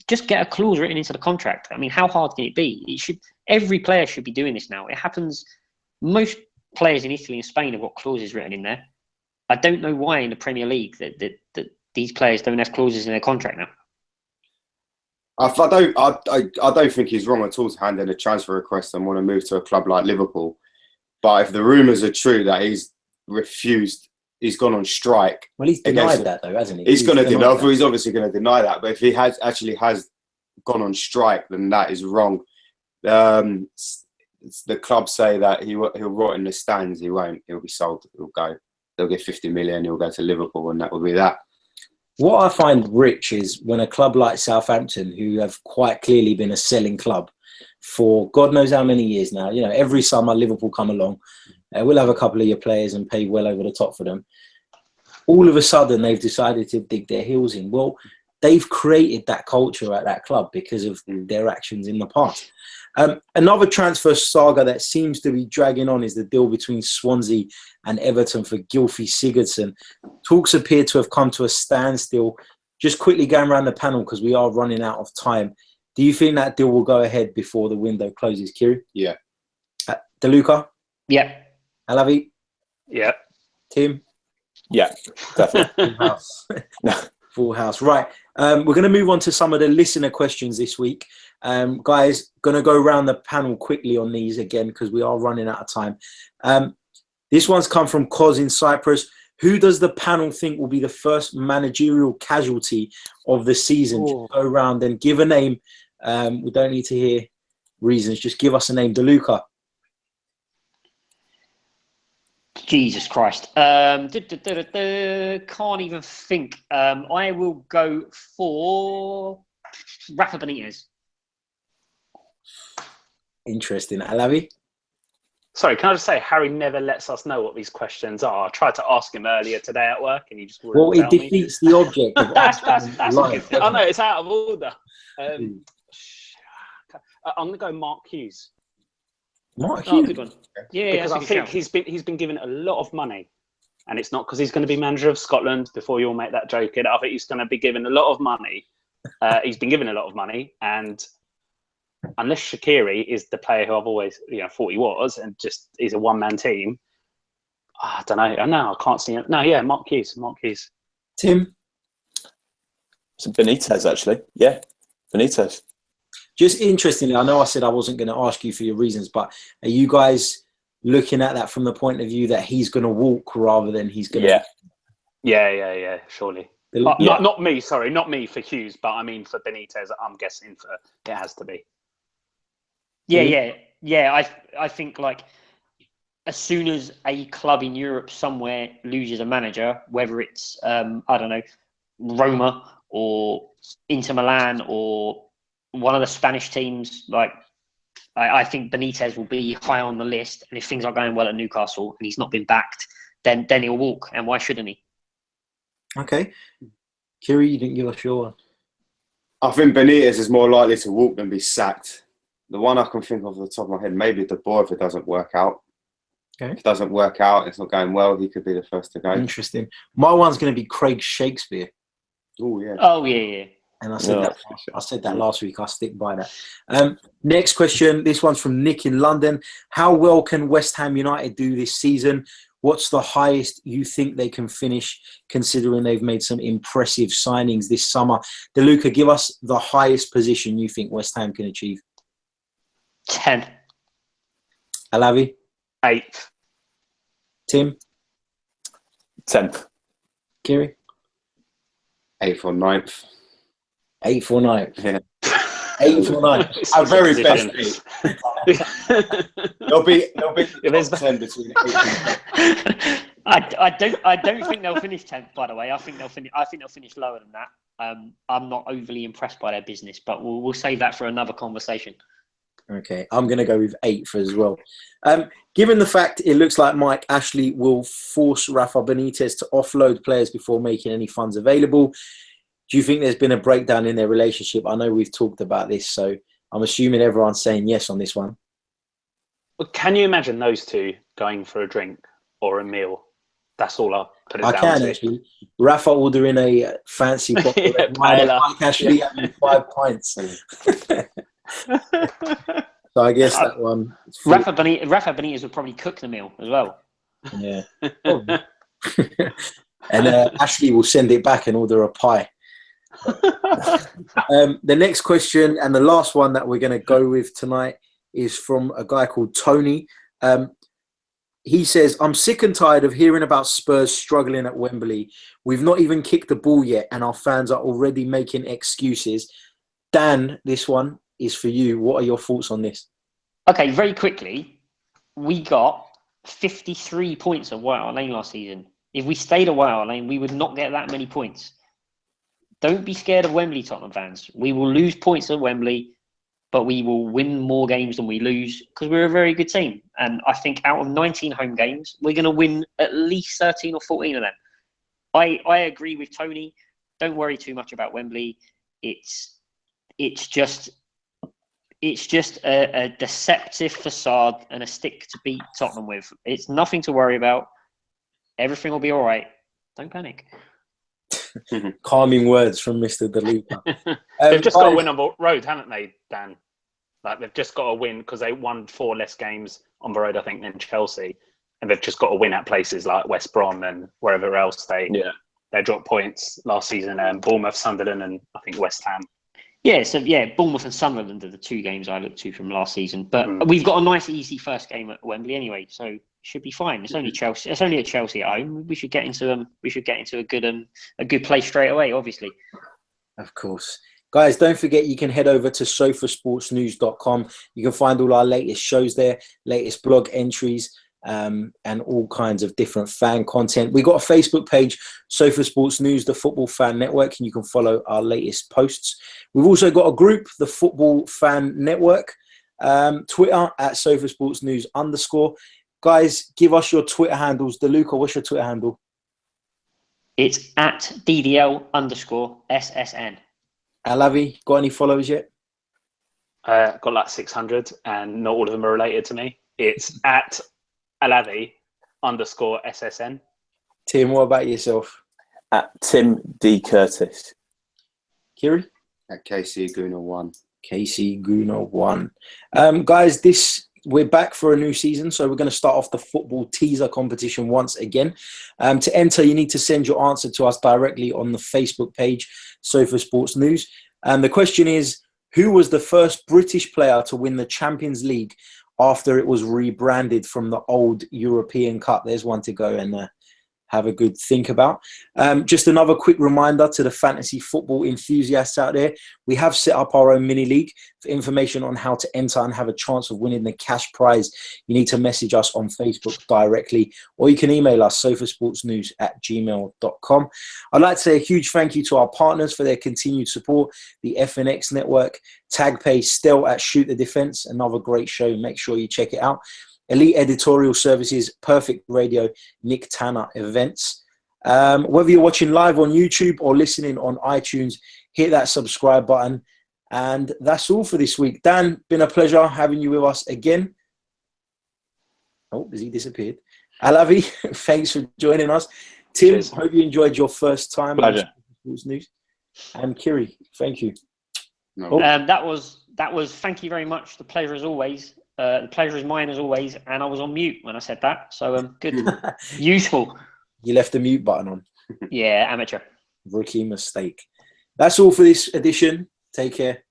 Just get a clause written into the contract. I mean, how hard can it be? Every player should be doing this now. It happens. Most players in Italy and Spain have got clauses written in there. I don't know why in the Premier League that these players don't have clauses in their contract now. I don't think he's wrong at all to hand in a transfer request and want to move to a club like Liverpool. But if the rumours are true that he's refused, he's gone on strike. Well, he's denied that though, hasn't he? He's obviously going to deny that. But if he has gone on strike, then that is wrong. The club say that he'll rot in the stands. He won't. He'll be sold. He'll go. They'll get 50 million. He'll go to Liverpool, and that will be that. What I find rich is when a club like Southampton, who have quite clearly been a selling club for God knows how many years now, every summer Liverpool come along, we'll have a couple of your players and pay well over the top for them. All of a sudden, they've decided to dig their heels in. Well, they've created that culture at that club because of their actions in the past. Another transfer saga that seems to be dragging on is the deal between Swansea and Everton for Gylfi Sigurdsson. Talks appear to have come to a standstill. Just quickly going around the panel because we are running out of time. Do you think that deal will go ahead before the window closes, Kiri? Yeah. DeLuca? Yeah. Alavi? Yeah. Tim? Yeah, definitely. Full house. Full house. Right. We're going to move on to some of the listener questions this week. Guys, going to go around the panel quickly on these again because we are running out of time. This one's come from Koz in Cyprus. Who does the panel think will be the first managerial casualty of the season? Just go around and give a name. We don't need to hear reasons. Just give us a name. DeLuca. Jesus Christ. Can't even think. I will go for Rafa Benitez. Interesting. Alavi? Sorry, can I just say, Harry never lets us know what these questions are. I tried to ask him earlier today at work and he just wouldn't Well, it tell me. defeats the object. Of That's life, I know, it's out of order. I'm going to go Mark Hughes. Mark Oh, Hughes. good one. Yeah, Because that's a I good think shout. he's been given a lot of money, and it's not because he's going to be manager of Scotland. Before you all make that joke, I think he's going to be given a lot of money. He's been given a lot of money, and unless Shaqiri is the player who I've always thought he was, and just is a one-man team, I don't know. No, I can't see it. No, yeah, Mark Hughes. Tim? It's Benitez, actually. Yeah, Benitez. Just interestingly, I know I said I wasn't going to ask you for your reasons, but are you guys looking at that from the point of view that he's going to walk rather than he's going to... Yeah, surely. Not me, sorry, not me for Hughes, but I mean for Benitez, I'm guessing it has to be. Yeah. I think like as soon as a club in Europe somewhere loses a manager, whether it's I don't know, Roma or Inter Milan or one of the Spanish teams, like I think Benitez will be high on the list. And if things are going well at Newcastle and he's not been backed, then he'll walk. And why shouldn't he? Okay. Kiri, you didn't give us your one. I think Benitez is more likely to walk than be sacked. The one I can think of off the top of my head, maybe De Boer if it doesn't work out. Okay. If it doesn't work out, it's not going well, he could be the first to go. Interesting. My one's going to be Craig Shakespeare. Oh, yeah. Oh, yeah. And I said that last week. I stick by that. Next question. This one's from Nick in London. How well can West Ham United do this season? What's the highest you think they can finish, considering they've made some impressive signings this summer? DeLuca, give us the highest position you think West Ham can achieve. 10. Alavi? 8th. Tim? 10th. Kiri? 8th or 9th. 8th or 9th? Yeah. 8th or 9th? Our very best 8th. There'll be there's 10 between 8 and 10. I don't think they'll finish 10th, by the way. I think they'll finish lower than that. I'm not overly impressed by their business, but we'll save that for another conversation. Okay, I'm going to go with 8th as well. Given the fact it looks like Mike Ashley will force Rafa Benitez to offload players before making any funds available, do you think there's been a breakdown in their relationship? I know we've talked about this, so I'm assuming everyone's saying yes on this one. Can you imagine those two going for a drink or a meal? That's all I'll put it down to. I can, actually. Rafa ordering a fancy bottle of wine, Mike Ashley having 5 pints. So I guess that one... Rafa Benitez would probably cook the meal as well. Yeah. And Ashley will send it back and order a pie. The next question and the last one that we're going to go with tonight is from a guy called Tony. He says, I'm sick and tired of hearing about Spurs struggling at Wembley. We've not even kicked the ball yet and our fans are already making excuses. Dan, this one is for you. What are your thoughts on this? Okay, very quickly, we got 53 points at White Hart Lane last season. If we stayed at White Hart Lane, we would not get that many points. Don't be scared of Wembley, Tottenham fans. We will lose points at Wembley, but we will win more games than we lose because we're a very good team. And I think out of 19 home games, we're going to win at least 13 or 14 of them. I agree with Tony. Don't worry too much about Wembley. It's just a deceptive facade and a stick to beat Tottenham with. It's nothing to worry about. Everything will be all right. Don't panic. Calming words from Mr. DeLuca. They've just got to win on the road, haven't they, Dan? Like they've just got to win because they won 4 less games on the road, I think, than Chelsea, and they've just got to win at places like West Brom and wherever else they dropped points last season. Bournemouth, Sunderland, and I think West Ham. Yeah, so Bournemouth and Sunderland are the 2 games I looked to from last season. But we've got a nice, easy first game at Wembley anyway, so it should be fine. It's only Chelsea. It's only at Chelsea at home. We should get into a good place straight away. Obviously, of course, guys. Don't forget you can head over to sofasportsnews.com. You can find all our latest shows there, latest blog entries. And all kinds of different fan content. We've got a Facebook page, Sofa Sports News, the Football Fan Network, and you can follow our latest posts. We've also got a group, the Football Fan Network, Twitter at Sofa Sports News _ Guys, give us your Twitter handles. DeLuca, what's your Twitter handle? It's at DDL _SSN. Alavi, got any followers yet? Got like 600, and not all of them are related to me. It's at Alavi_SSN. Tim, what about yourself? At Tim D. Curtis. Kiri? At KC Guna 1. KC Guna 1. Guys, we're back for a new season, so we're going to start off the football teaser competition once again. To enter, you need to send your answer to us directly on the Facebook page, Sofa Sports News. And the question is, who was the first British player to win the Champions League after it was rebranded from the old European Cup? There's one to go and have a good think about. Just another quick reminder to the fantasy football enthusiasts out there, we have set up our own mini league. For information on how to enter and have a chance of winning the cash prize, you need to message us on Facebook directly, or you can email us sofasportsnews@gmail.com. I'd like to say a huge thank you to our partners for their continued support, the FNX Network, TagPay, Stel at Shoot the Defense, another great show. Make sure you check it out. Elite Editorial Services, Perfect Radio, Nick Tanner Events. Whether you're watching live on YouTube or listening on iTunes, hit that subscribe button. And that's all for this week. Dan, been a pleasure having you with us again. Oh, has he disappeared? Alavi, thanks for joining us. Tim, Cheers. hope you enjoyed your first time Pleasure. on Sports News. And Kiri, thank you. No. That was thank you very much. The pleasure as always. The pleasure is mine as always, and I was on mute when I said that, so good, useful. You left the mute button on. Yeah, amateur. Rookie mistake. That's all for this edition. Take care.